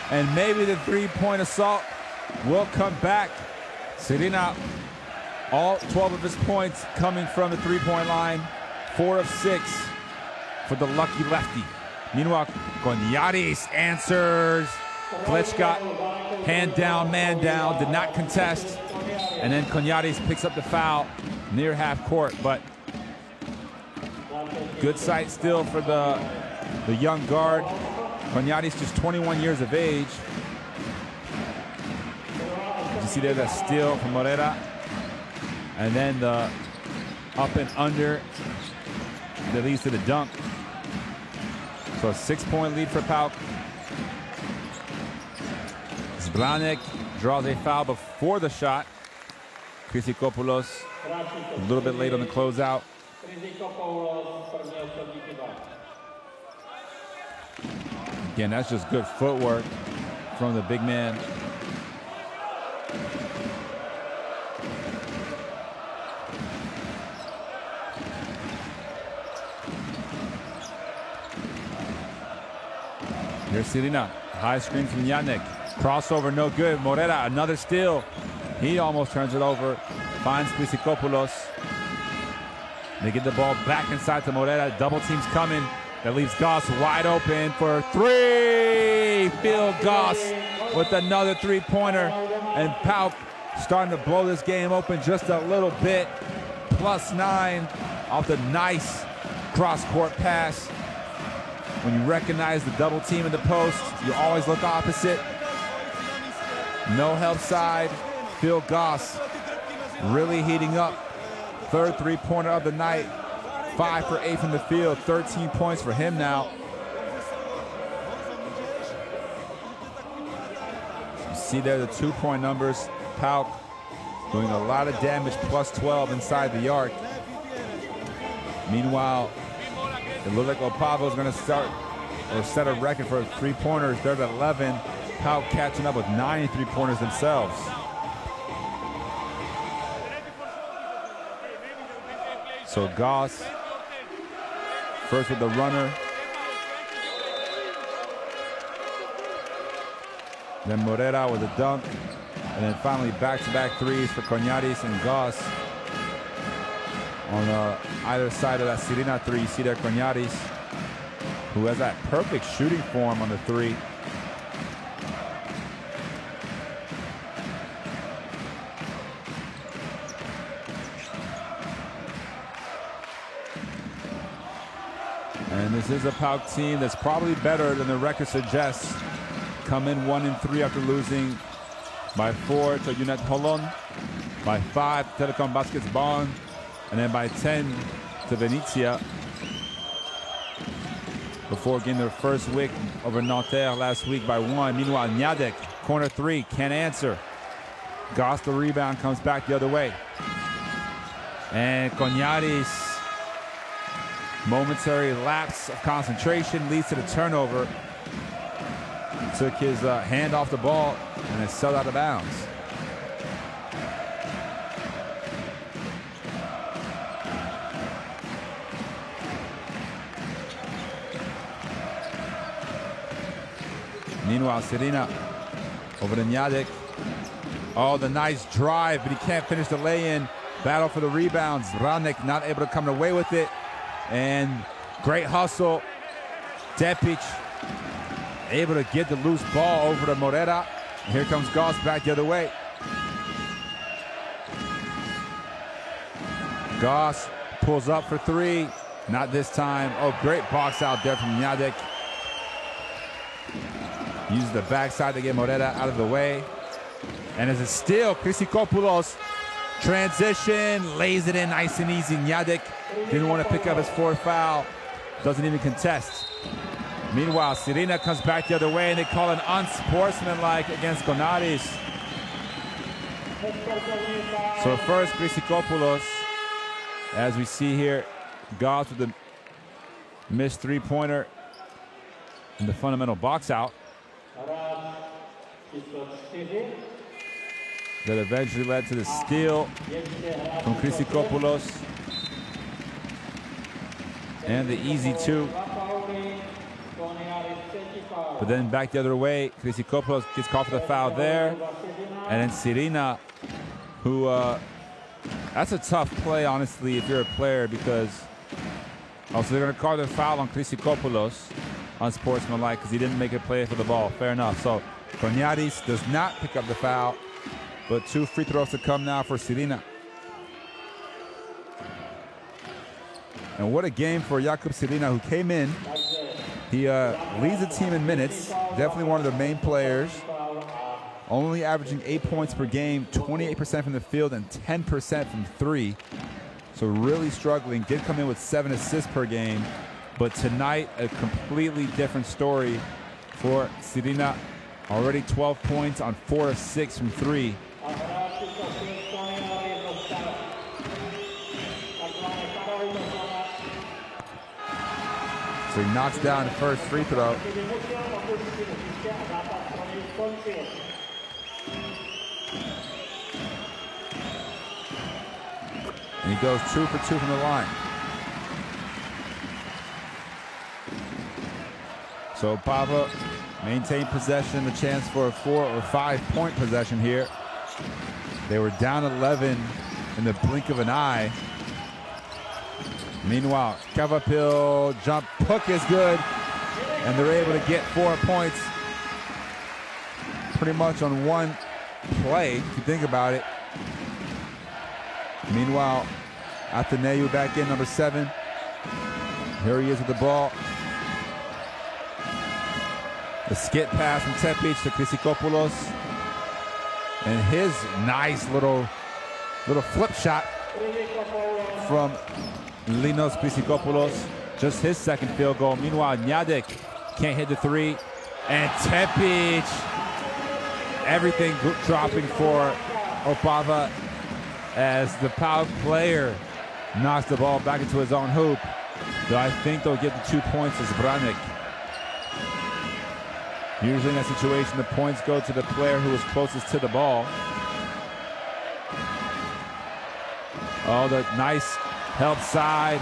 And maybe the three-point assault will come back. Sirena, all 12 of his points coming from the three-point line. 4 of 6 for the lucky lefty. Meanwhile, Kognadis answers. Klečka, hand down, man down, did not contest. And then Kognadis picks up the foul near half court, but good sight still for the young guard. Kognadis just 21 years of age. You see there that steal from Morera. And then the up and under that leads to the dunk. So a 6-point lead for PAOK. Zbranek draws a foul before the shot. Chrysikopoulos a little bit late on the closeout. Again, that's just good footwork from the big man. Here's Sirena, high screen from Yannick. Crossover, no good. Morera, another steal. He almost turns it over. Finds Chrysikopoulos. They get the ball back inside to Morera. Double team's coming. That leaves Goss wide open for 3. Phil Goss with another three-pointer. And PAOK starting to blow this game open just a little bit. +9 off the nice cross-court pass. When you recognize the double team in the post, you always look opposite. No help side. Phil Goss really heating up. 3rd three-pointer of the night. 5 for 8 from the field. 13 points for him now. You see there the 2-point numbers. PAOK doing a lot of damage, +12 inside the arc. Meanwhile, it looks like Opava is going to start or set a record for three-pointers. They're at 11. PAOK catching up with 9 three-pointers themselves. So Goss first with the runner. Then Morera with a dunk. And then finally back-to-back threes for Kognadis and Goss. On either side of that Sirena 3, you see there Kognadis, who has that perfect shooting form on the 3. And this is a PAOK team that's probably better than the record suggests. Come in 1-3 after losing by 4 to Unet Holon, by 5 to Telecom Baskets Bonn, and then by 10 to Venezia, before getting their first win over Nanterre last week by 1. Meanwhile, Niadek, corner 3, can't answer. Goss, the rebound, comes back the other way. And Cognaris, momentary lapse of concentration leads to the turnover. Took his hand off the ball and it sailed out of bounds. Meanwhile, Serena over to Niadek. Oh, the nice drive, but he can't finish the lay-in. Battle for the rebounds. Ranek not able to come away with it. And great hustle. Depic able to get the loose ball over to Morera. Here comes Goss back the other way. Goss pulls up for 3. Not this time. Oh, great box out there from Niadek. Uses the backside to get Morera out of the way. And as a steal, Christopoulos transition, lays it in nice and easy. Niadek didn't want to pick up his 4th foul. Doesn't even contest. Meanwhile, Serena comes back the other way and they call an unsportsmanlike against Cognaris. So first, Christopoulos, as we see here, Goss with the missed 3-pointer in the fundamental box out. That eventually led to the steal from Christopoulos. And the easy 2. But then back the other way, Christopoulos gets called for the foul there. And then Serena, who, that's a tough play, honestly, if you're a player, because also they're going to call the foul on Christopoulos, unsportsmanlike, because he didn't make a play for the ball. Fair enough. So Cognaris does not pick up the foul, but 2 free throws to come now for Serena. And what a game for Jakub Serena, who came in. He leads the team in minutes, definitely one of the main players. Only averaging 8 points per game, 28% from the field and 10% from 3. So really struggling. Did come in with 7 assists per game. But tonight, a completely different story for Serena. Already 12 points on 4 of 6 from 3. So he knocks down the first free throw. And he goes 2 for 2 from the line. So Opava maintained possession, a chance for a 4 or 5 point possession here. They were down 11 in the blink of an eye. Meanwhile, Cavapil jump hook is good, and they're able to get 4 points pretty much on one play, if you think about it. Meanwhile, Atheneu back in, number 7. Here he is with the ball. The skip pass from Tepic to Christopoulos. And his nice little flip shot from Linos Christopoulos. Just his 2nd field goal. Meanwhile, Niadek can't hit the 3. And Tepic, everything dropping for Opava as the PAOK player knocks the ball back into his own hoop. But I think they'll get the 2 points as Branek. Usually in that situation, the points go to the player who is closest to the ball. Oh, the nice help side.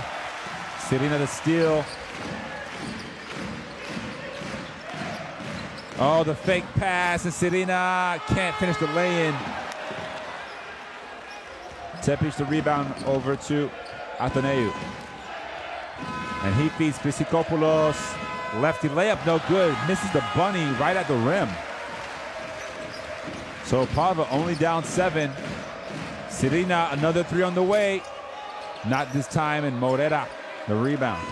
Serena the steal. Oh, the fake pass, and Serena can't finish the lay-in. Tepic the rebound over to Atheneu. And he feeds Christopoulos. Lefty layup, no good. Misses the bunny right at the rim. So Opava only down 7. Serena, another 3 on the way. Not this time, and Morera, the rebound.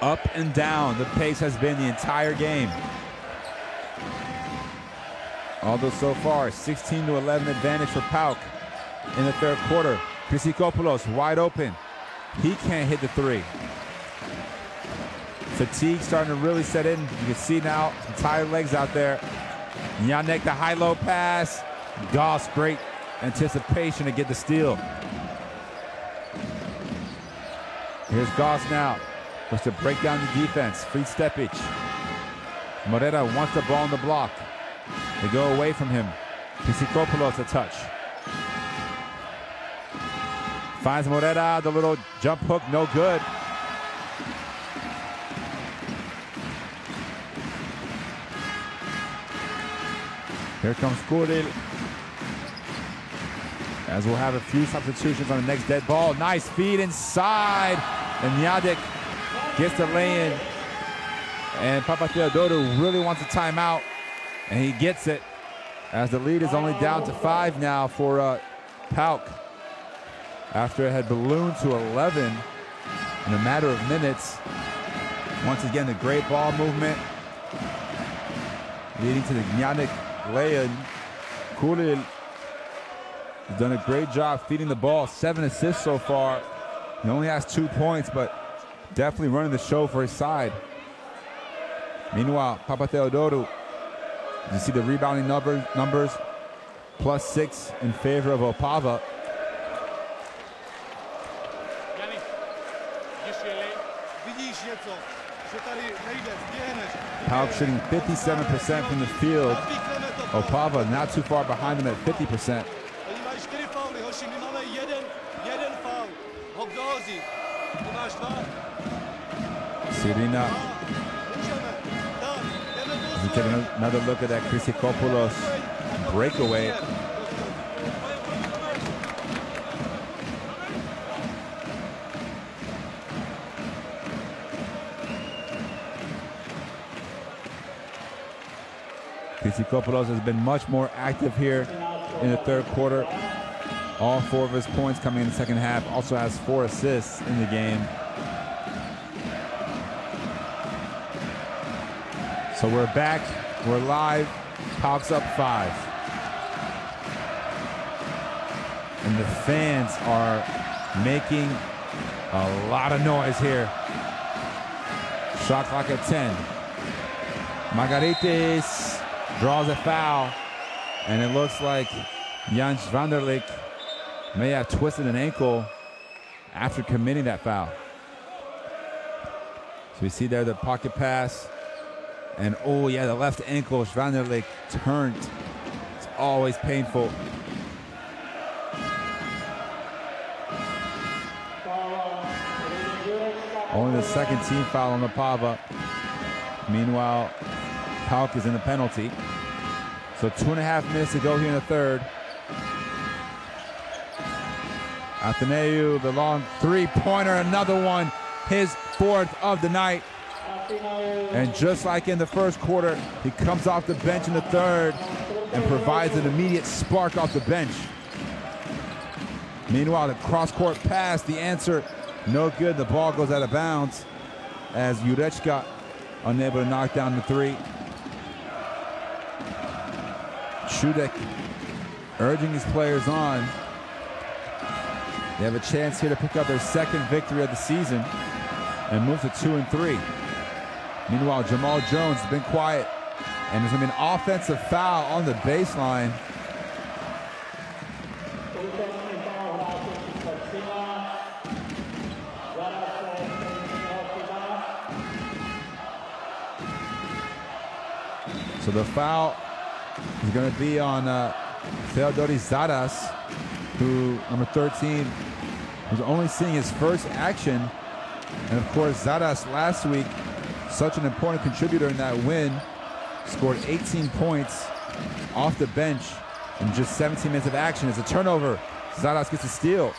Up and down, the pace has been the entire game. Although so far, 16-11 advantage for PAOK in the third quarter. Christopoulos wide open. He can't hit the three. Fatigue starting to really set in. You can see now some tired legs out there. Yannick, the high-low pass. Goss, great anticipation to get the steal. Here's Goss now. Wants to break down the defense. Free Stepic. Morera wants the ball on the block. They go away from him. Christopoulos a touch. Finds Morera, the little jump hook, no good. Here comes Kuril. As we'll have a few substitutions on the next dead ball. Nice feed inside. And Nyadek gets the lay-in. And Papatheodorou really wants a timeout. And he gets it. As the lead is only down to 5 now for PAOK. After it had ballooned to 11 in a matter of minutes. Once again, the great ball movement. Leading to the Nyadek lay-in. Kuril has done a great job feeding the ball. 7 assists so far. He only has 2 points, but definitely running the show for his side. Meanwhile, Papatheodorou, you see the rebounding numbers, +6 in favor of Opava. PAOK shooting 57% from the field. Opava not too far behind them at 50%. Sirina. We take another look at that Christopoulos breakaway. Christopoulos has been much more active here in the third quarter. All 4 of his points coming in the second half. Also has 4 assists in the game. So we're back, we're live. PAOK's up 5. And the fans are making a lot of noise here. Shot clock at 10. Margaritis draws a foul, and it looks like Jans Vanderlik may have twisted an ankle after committing that foul. So we see there the pocket pass, and oh yeah, the left ankle, Vanderlik turned. It's always painful. Only the second team foul on Opava. Meanwhile, PAOK is in the penalty. So 2.5 minutes to go here in the third. Athaneu, the long three-pointer, another one, his 4th of the night. And just like in the first quarter, he comes off the bench in the third and provides an immediate spark off the bench. Meanwhile, the cross-court pass, the answer, no good. The ball goes out of bounds as Jurečka unable to knock down the 3. Šudek urging his players on. They have a chance here to pick up their 2nd victory of the season and move to 2 and 3. Meanwhile, Jamal Jones has been quiet, and there's going to be an offensive foul on the baseline. So the foul is going to be on Theodoris Zadas, who, number 13, was only seeing his first action. And of course, Zadas last week, such an important contributor in that win, scored 18 points off the bench in just 17 minutes of action. It's a turnover. Zadas gets a steal.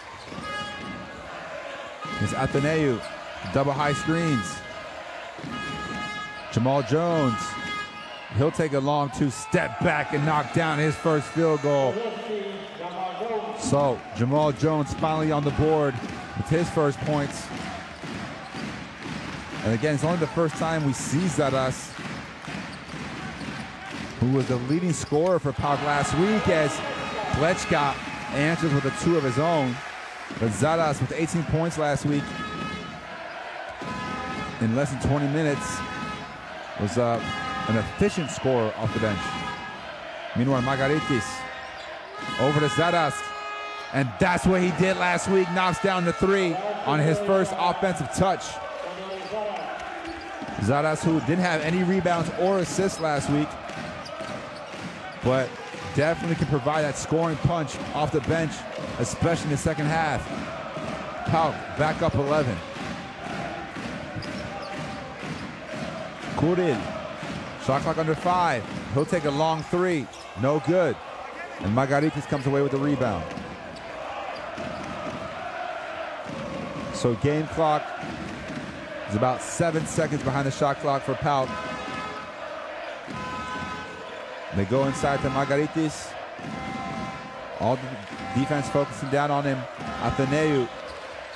It's Athaneu, double high screens. Jamal Jones, he'll take a long 2-step back and knock down his first field goal. So Jamal Jones finally on the board with his first points. And again, it's only the first time we see Zaras, who was the leading scorer for PAOK last week, as Klečka answers with a 2 of his own. But Zaras with 18 points last week in less than 20 minutes was an efficient scorer off the bench. Meanwhile, Margaritis over to Zaras, and that's what he did last week. Knocks down the 3 on his first offensive touch. Zaras, who didn't have any rebounds or assists last week, but definitely can provide that scoring punch off the bench, especially in the second half. PAOK back up 11. Kuril, shot clock under 5. He'll take a long 3, no good. And Margaritis comes away with the rebound. So game clock is about 7 seconds behind the shot clock for PAOK. They go inside to Margaritis. All the defense focusing down on him. Athaneu,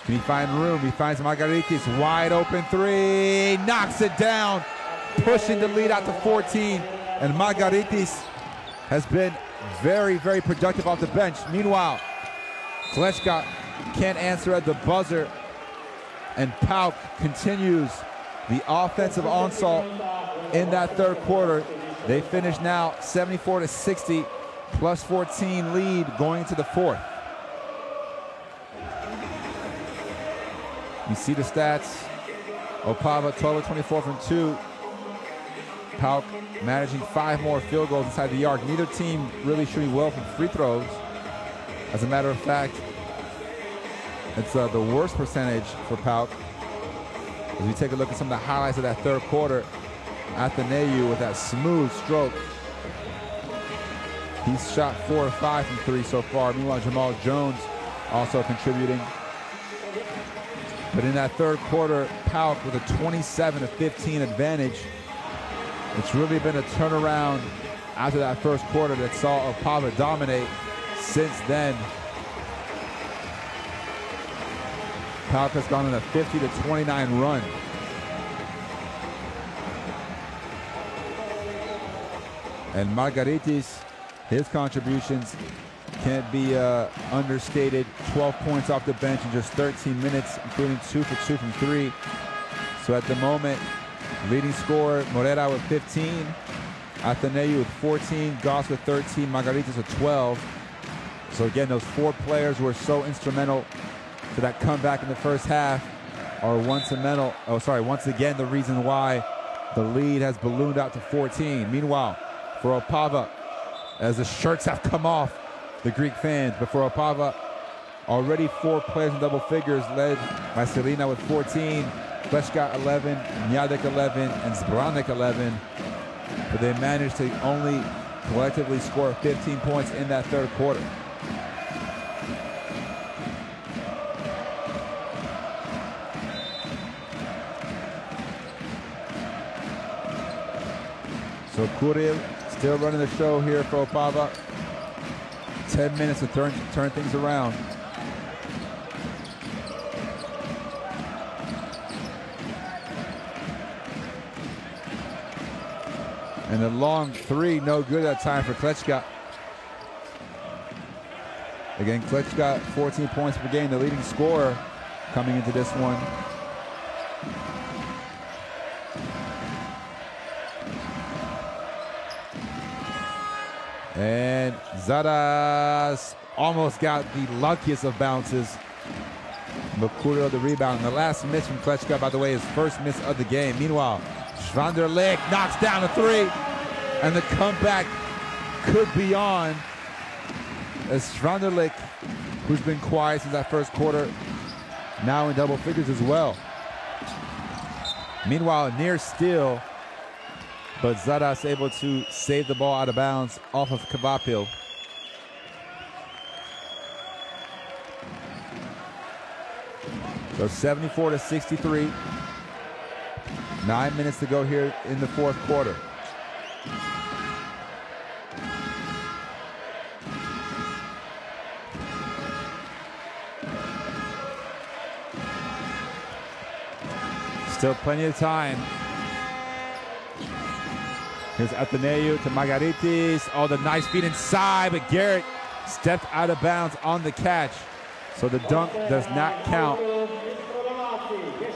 can he find room? He finds Margaritis, wide open 3, knocks it down, pushing the lead out to 14. And Margaritis has been very, very productive off the bench. Meanwhile, Klečka can't answer at the buzzer, and PAOK continues the offensive onslaught in that third quarter. They finish now 74-60, plus 14 lead going into the fourth. You see the stats. Opava 12 of 24 from 2. PAOK managing 5 more field goals inside the arc. Neither team really shooting well from free throws. As a matter of fact, it's the worst percentage for PAOK. As we take a look at some of the highlights of that third quarter, Athaneu with that smooth stroke. He's shot 4 of 5 from 3 so far. Meanwhile, Jamal Jones also contributing. But in that third quarter, PAOK with a 27-15 advantage. It's really been a turnaround after that first quarter that saw Opava dominate. Since then, PAOK has gone on a 50-29 run. And Margaritis, his contributions can't be understated. 12 points off the bench in just 13 minutes, including 2 for 2 from 3. So at the moment, leading scorer, Morera with 15, Athaneu with 14, Goss with 13, Margaritis with 12. So again, those 4 players who were so instrumental to that comeback in the first half are once again the reason why the lead has ballooned out to 14. Meanwhile, for Opava, as the shirts have come off, the Greek fans, but for Opava, already 4 players in double figures, led by Selina with 14, Klečka 11, Mjadek 11, and Zbranek 11. But they managed to only collectively score 15 points in that third quarter. So Kuril still running the show here for Opava. 10 minutes to turn things around. And the long 3, no good that time for Klečka. Again, Klečka 14 points per game, the leading scorer coming into this one. And Zaras almost got the luckiest of bounces. Kuril the rebound. And the last miss from Klečka, by the way, his first miss of the game. Meanwhile, Schwanderlich knocks down a 3, and the comeback could be on, as Schwanderlich, who's been quiet since that first quarter, now in double figures as well. Meanwhile, near steal, but Zaras able to save the ball out of bounds off of Kavapil. So 74-63. 9 minutes to go here in the fourth quarter. Still plenty of time. Here's Atheneu to Margaritis. Oh, the nice feed inside, but Garrett stepped out of bounds on the catch. So the dunk does not count.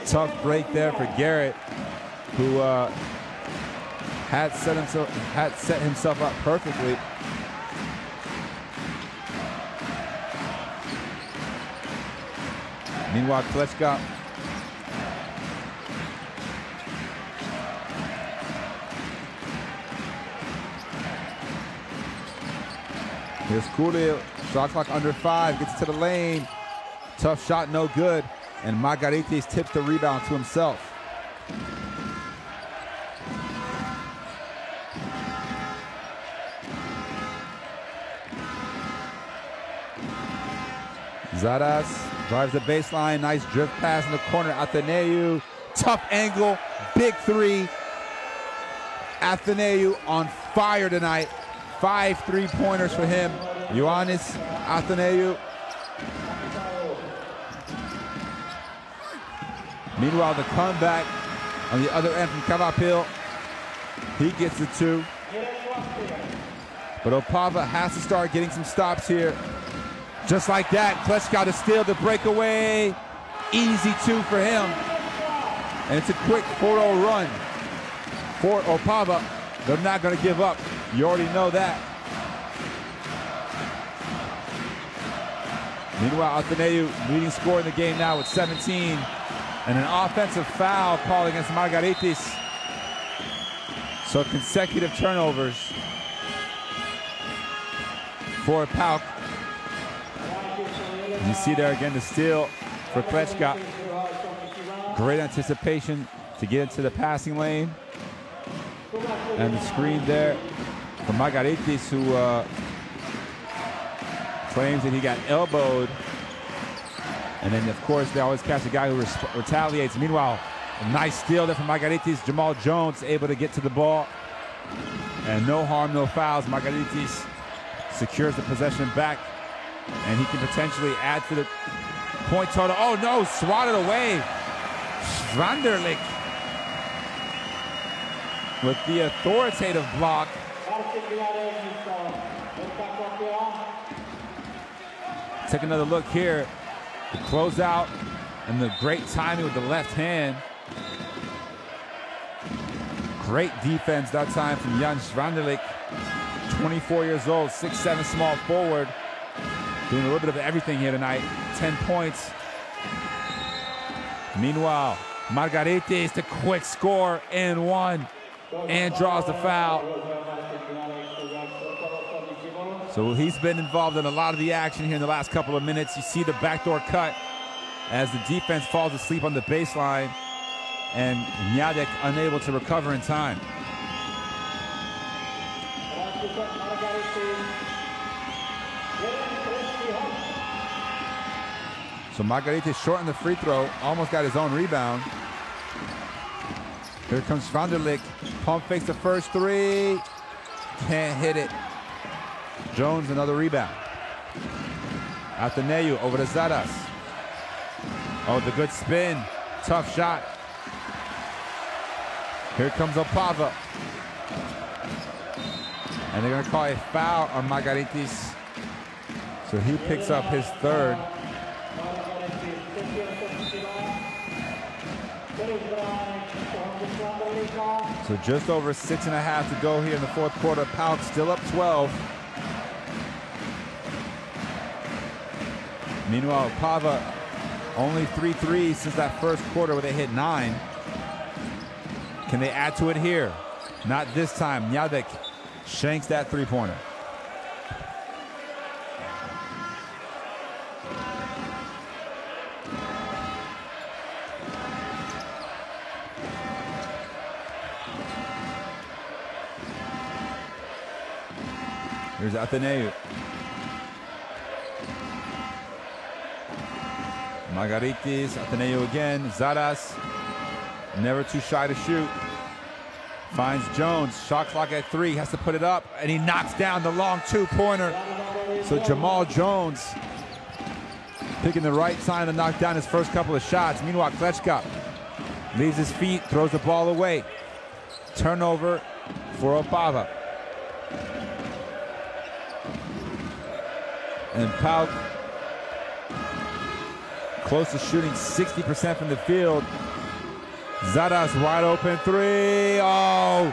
Tough break there for Garrett, who had set himself up perfectly. Meanwhile, Klečka here's Coolio, shot clock under 5, gets to the lane. Tough shot, no good. And Margaritis tips the rebound to himself. Zadas drives the baseline, nice drift pass in the corner. Atheneu, tough angle, big three. Atheneu on fire tonight. 5 3-pointers for him. Ioannis Atheneu. Meanwhile, the comeback on the other end from Kavapil. He gets the 2. But Opava has to start getting some stops here. Just like that, Klečka to steal the breakaway. Easy 2 for him. And it's a quick 4-0 run for Opava. They're not going to give up. You already know that. Meanwhile, Atheneu leading scorer in the game now with 17. And an offensive foul called against Margaritis. So consecutive turnovers for PAOK. You see there again the steal for Klečka. Great anticipation to get into the passing lane. And the screen there for Margaritis, who claims that he got elbowed. And then, of course, they always catch a guy who retaliates. Meanwhile, a nice steal there from Margaritis. Jamal Jones able to get to the ball. And no harm, no fouls. Margaritis secures the possession back. And he can potentially add to the point total. Oh, no, swatted away. Schwanderlich with the authoritative block. Take another look here. The closeout and the great timing with the left hand. Great defense that time from Jan Schwanderlich. 24 years old, 6'7" small forward. Doing a little bit of everything here tonight. 10 points. Meanwhile, Margaritis, the quick score and 1. And draws the foul. So he's been involved in a lot of the action here in the last couple of minutes. You see the backdoor cut as the defense falls asleep on the baseline, and Mladic unable to recover in time. So Margaritis shortened the free throw, almost got his own rebound. Here comes Schwanderlich. Pump fakes the first 3. Can't hit it. Jones, another rebound. Atheneu over to Zadas. Oh, the good spin. Tough shot. Here comes Opava. And they're going to call a foul on Margaritis. So he picks up his 3rd. So just over 6.5 to go here in the 4th quarter. PAOK still up 12. Meanwhile, Opava only 3 threes since that 1st quarter where they hit 9. Can they add to it here? Not this time. Mladic shanks that 3-pointer. Here's Atheneu. Margaritis, Atheneu again. Zadas, never too shy to shoot. Finds Jones, shot clock at 3, has to put it up, and he knocks down the long 2-pointer. So Jamal Jones picking the right time to knock down his first couple of shots. Meanwhile, Klečka Leaves his feet, throws the ball away. Turnover for Opava. And PAOK close to shooting 60% from the field. Zadas wide open three. Oh,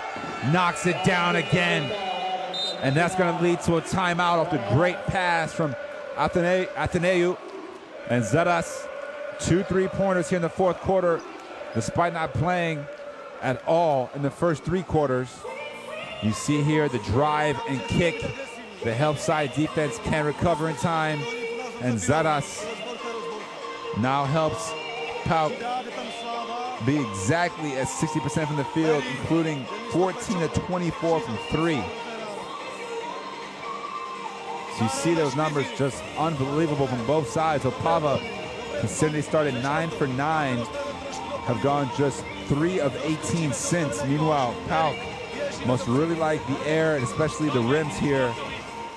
knocks it down again. And that's going to lead to a timeout off the great pass from Ateneu. And Zadas, 2 3-pointers here in the fourth quarter, despite not playing at all in the first 3 quarters. You see here the drive and kick. The help side defense can't recover in time. And Zadas now helps PAOK be exactly at 60% from the field, including 14 of 24 from 3. So you see those numbers just unbelievable from both sides. Opava, considering they started 9 for 9, have gone just 3 of 18 since. Meanwhile, PAOK must really like the air and especially the rims here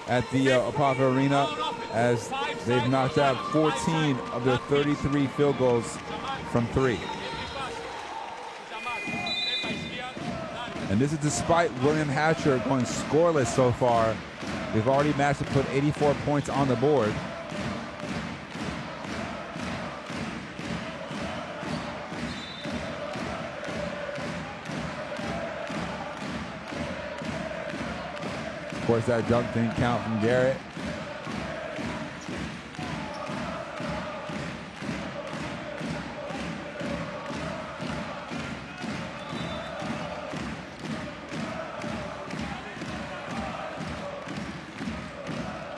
at the Opava Arena, as they've knocked out 14 of their 33 field goals from 3. And this is despite William Hatcher going scoreless so far. They've already managed to put 84 points on the board. Of course, that dunk didn't count from Garrett.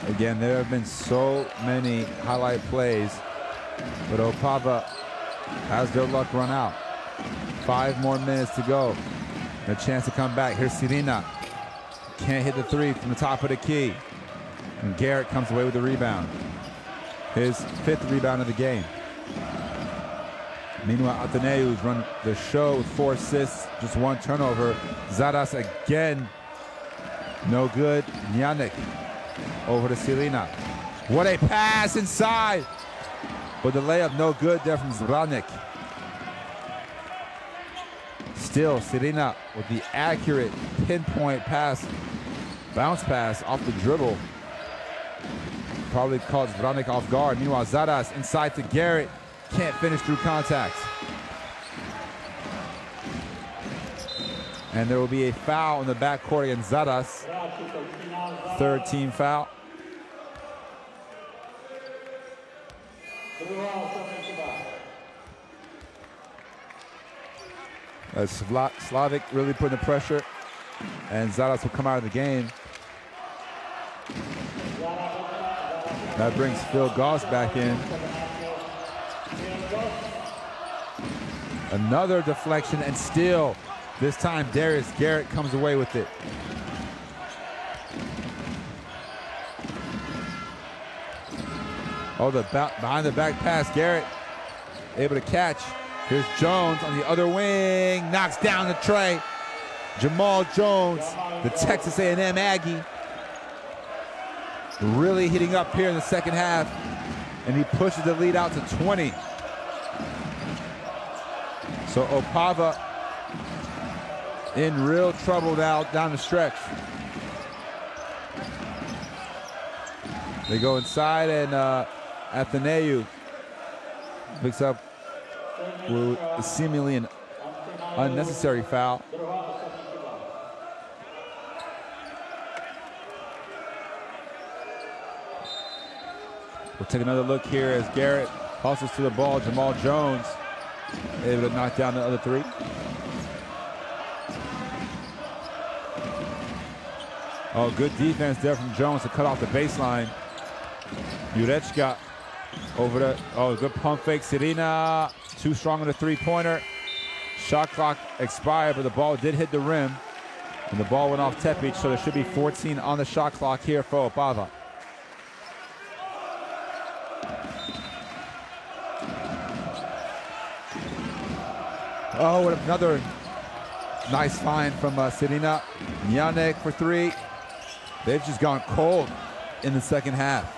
Again, there have been so many highlight plays, but Opava has their luck run out. 5 more minutes to go. A chance to come back. Here's Sirina. Can't hit the 3 from the top of the key. And Garrett comes away with the rebound. His 5th rebound of the game. Meanwhile, Ateneu's run the show with 4 assists, just 1 turnover. Zadas again, no good. Yannick over to Sirina. What a pass inside. But the layup no good there from Zvranek. Still, Sirina with the accurate pinpoint pass, bounce pass off the dribble. Probably caught Zvranek off guard. Meanwhile, Zadas inside to Garrett. Can't finish through contact. And there will be a foul in the backcourt against Zadas. 3rd team foul. As Slavic really putting the pressure, and Zadas will come out of the game. That brings Phil Goss back in. Another deflection and steal. This time Darius Garrett comes away with it. Oh, the behind the back pass, Garrett able to catch. Here's Jones on the other wing, knocks down the tray. Jamal Jones, the Texas A&M Aggie, really heating up here in the second half, and he pushes the lead out to 20. So Opava in real trouble now down the stretch. They go inside, and Ateneu picks up seemingly an unnecessary foul. We'll take another look here as Garrett hustles to the ball. Jamal Jones able to knock down the other 3. Oh, good defense there from Jones to cut off the baseline. Jurečka over the, oh, good pump fake. Sirina, too strong on the 3-pointer. Shot clock expired, but the ball did hit the rim. And the ball went off Tepic, so there should be 14 on the shot clock here for Opava. Oh, and another nice find from Sirina. Yannick for 3. They've just gone cold in the second half.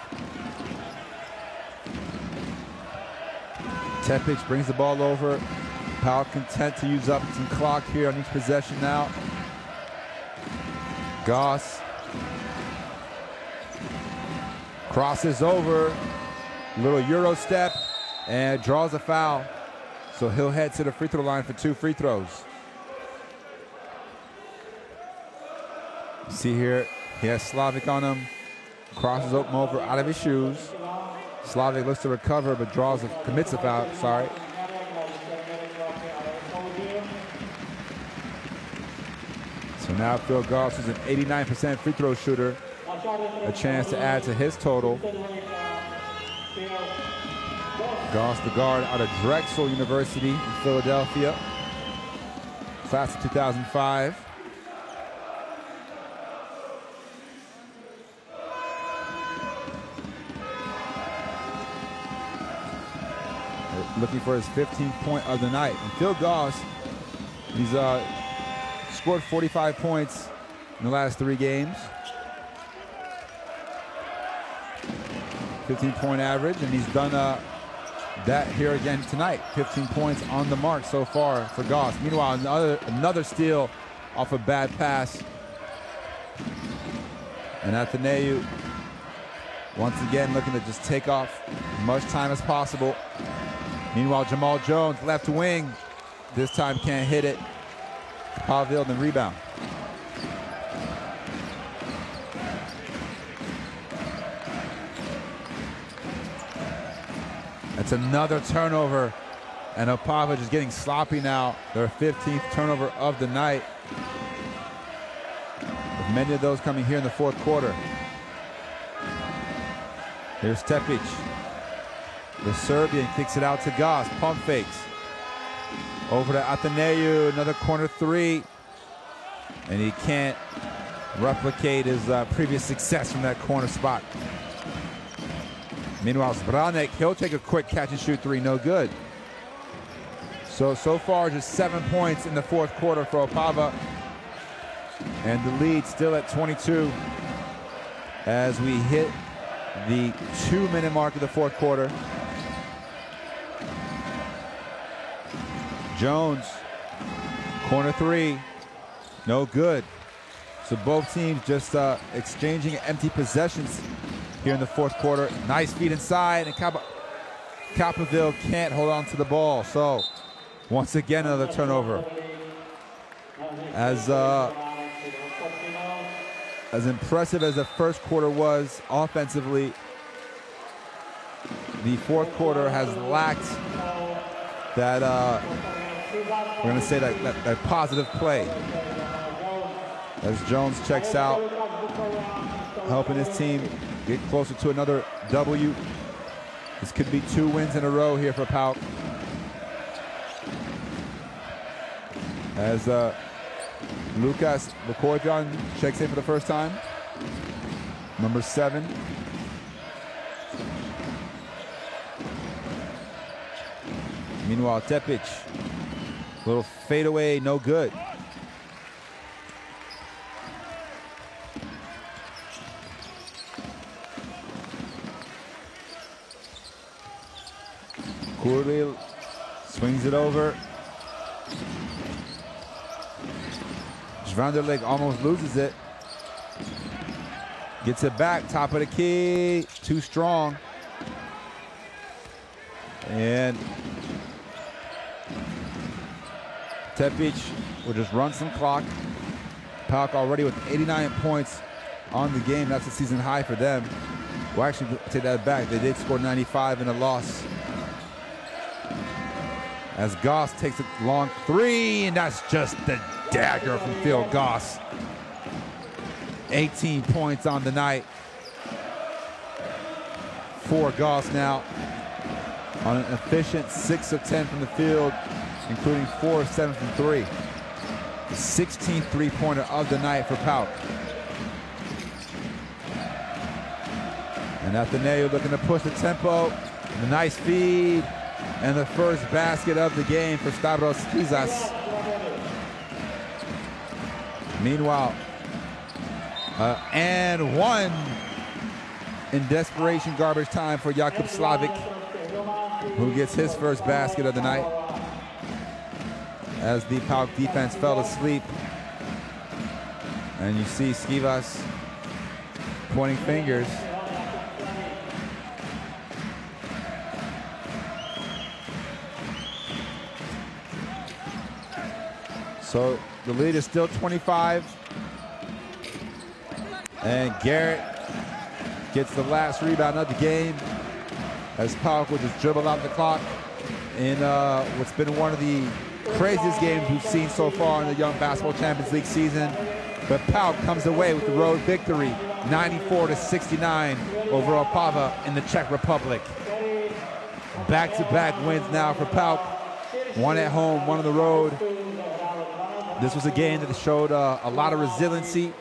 Tepic brings the ball over. PAOK content to use up some clock here on each possession now. Goss crosses over, little Euro step, and draws a foul. So he'll head to the free throw line for 2 free throws. See here, he has Slavic on him. Crosses open over out of his shoes. Slavic looks to recover, but commits a foul, sorry. So now Phil Goss, who's an 89% free throw shooter, a chance to add to his total. Goss, the guard out of Drexel University in Philadelphia, class of 2005. Looking for his 15th point of the night. And Phil Goss, he's scored 45 points in the last 3 games. 15-point average, and he's done that here again tonight. 15 points on the mark so far for Goss. Meanwhile, another steal off a bad pass. And Athaneu, once again, looking to just take off as much time as possible. Meanwhile, Jamal Jones, left wing, this time can't hit it. Pavel, the rebound. That's another turnover, and Opava just getting sloppy now. Their 15th turnover of the night, with many of those coming here in the 4th quarter. Here's Tepic. The Serbian kicks it out to Goss. Pump fakes. Over to Athaneu. Another corner 3. And he can't replicate his previous success from that corner spot. Meanwhile, Zbranek, he'll take a quick catch and shoot 3. No good. So far, just 7 points in the 4th quarter for Opava. And the lead still at 22 as we hit the 2-minute mark of the 4th quarter. Jones, corner 3, no good. So both teams just exchanging empty possessions here in the 4th quarter. Nice feed inside, and Capoville can't hold on to the ball. So once again, another turnover. As impressive as the 1st quarter was offensively, the 4th quarter has lacked that we're going to say that positive play. As Jones checks out, helping his team get closer to another W. This could be 2 wins in a row here for PAOK. As Lucas Bokorjan checks in for the first time. Number 7. Meanwhile, Tepic, little fadeaway, no good. Kuril swings it over. Vanderleek almost loses it. Gets it back, top of the key, too strong. And Tepic will just run some clock. PAOK already with 89 points on the game. That's a season high for them. Well, actually, take that back. They did score 95 in a loss. As Goss takes a long 3, and that's just the dagger from Phil Goss. 18 points on the night for Goss now on an efficient 6 of 10 from the field, including 4 of 7 from 3. The 16th three-pointer of the night for PAOK. And Athaneu looking to push the tempo. The nice feed. And the first basket of the game for Stavros Kizas. Meanwhile, and 1 in desperation garbage time for Jakub Slavic, who gets his first basket of the night. as the PAOK defense fell asleep. And you see Skivas pointing fingers. So the lead is still 25. And Garrett gets the last rebound of the game as PAOK will just dribble out the clock in what's been one of the craziest games we've seen so far in the Young Basketball Champions League season. But PAOK comes away with the road victory, 94-69 over Opava in the Czech Republic. Back-to-back wins now for PAOK. One at home, one on the road. This was a game that showed a lot of resiliency.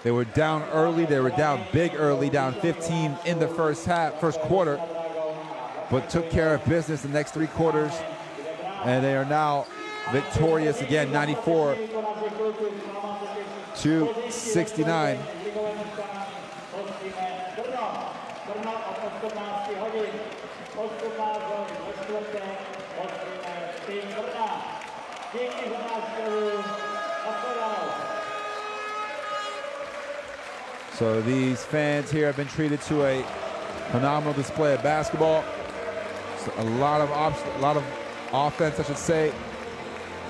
They were down early. They were down big early, down 15 in the first quarter, but took care of business the next 3 quarters. And they are now victorious again, 94-69. So these fans here have been treated to a phenomenal display of basketball. So a lot of offense, I should say.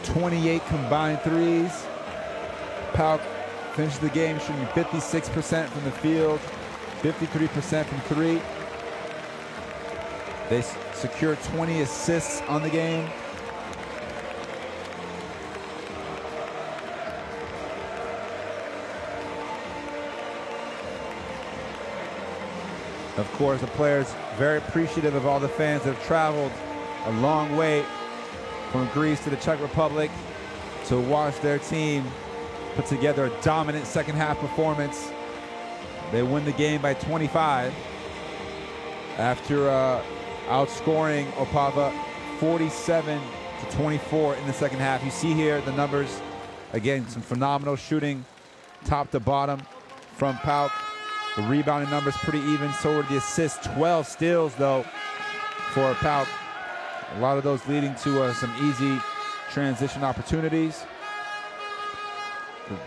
28 combined threes. PAOK finishes the game shooting 56% from the field, 53% from 3. They secure 20 assists on the game. Of course, the players very appreciative of all the fans that have traveled a long way from Greece to the Czech Republic to watch their team put together a dominant second half performance. They win the game by 25 after outscoring Opava 47-24 in the second half. You see here the numbers. Again, some phenomenal shooting top to bottom from PAOK. The rebounding numbers pretty even, so are the assists. 12 steals, though, for PAOK. A lot of those leading to some easy transition opportunities.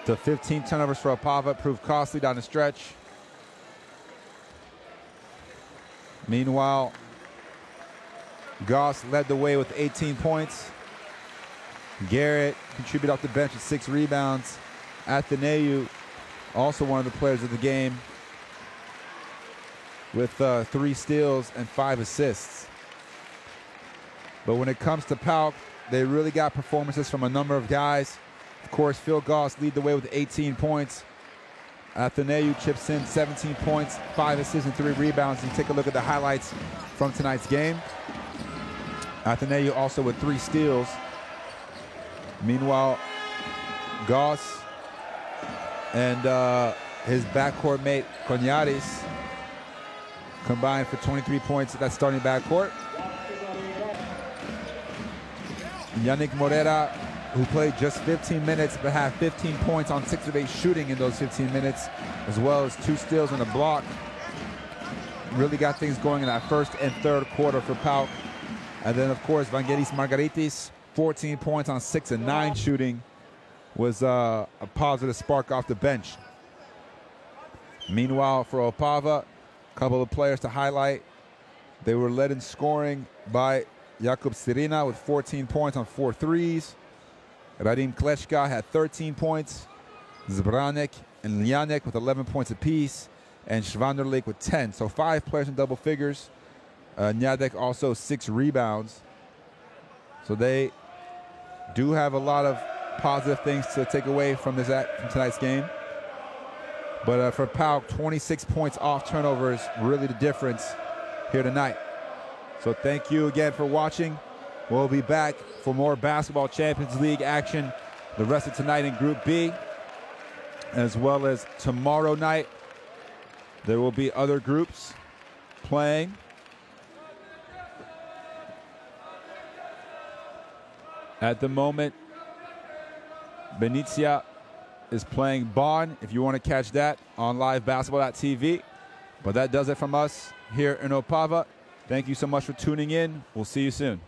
The 15 turnovers for Opava proved costly down the stretch. Meanwhile, Goss led the way with 18 points. Garrett contributed off the bench with 6 rebounds. Athaneu, also one of the players of the game, with 3 steals and 5 assists. But when it comes to PAOK, they really got performances from a number of guys. Of course, Phil Goss lead the way with 18 points. Athaneu chips in 17 points, 5 assists and 3 rebounds. You take a look at the highlights from tonight's game. Athaneu also with 3 steals. Meanwhile, Goss and his backcourt mate, Konyaris, combined for 23 points at that starting backcourt. Yannick Morera, who played just 15 minutes but had 15 points on 6 of 8 shooting in those 15 minutes, as well as 2 steals and a block. Really got things going in that first and third quarter for PAOK. And then, of course, Vangelis Margaritis, 14 points on 6 and 9 shooting, was a positive spark off the bench. Meanwhile, for Opava, a couple of players to highlight. They were led in scoring by Jakub Sirina with 14 points on 4 threes. Radim Klečka had 13 points. Zbranek and Ljanek with 11 points apiece. And Schwanderlik with 10. So 5 players in double figures. Njadek also 6 rebounds. So they do have a lot of positive things to take away from tonight's game. But for PAOK, 26 points off turnovers, really the difference here tonight. So thank you again for watching. We'll be back for more Basketball Champions League action the rest of tonight in Group B, as well as tomorrow night. There will be other groups playing. At the moment, Benicia is playing Bonn, if you want to catch that on livebasketball.tv. But that does it from us here in Opava. Thank you so much for tuning in. We'll see you soon.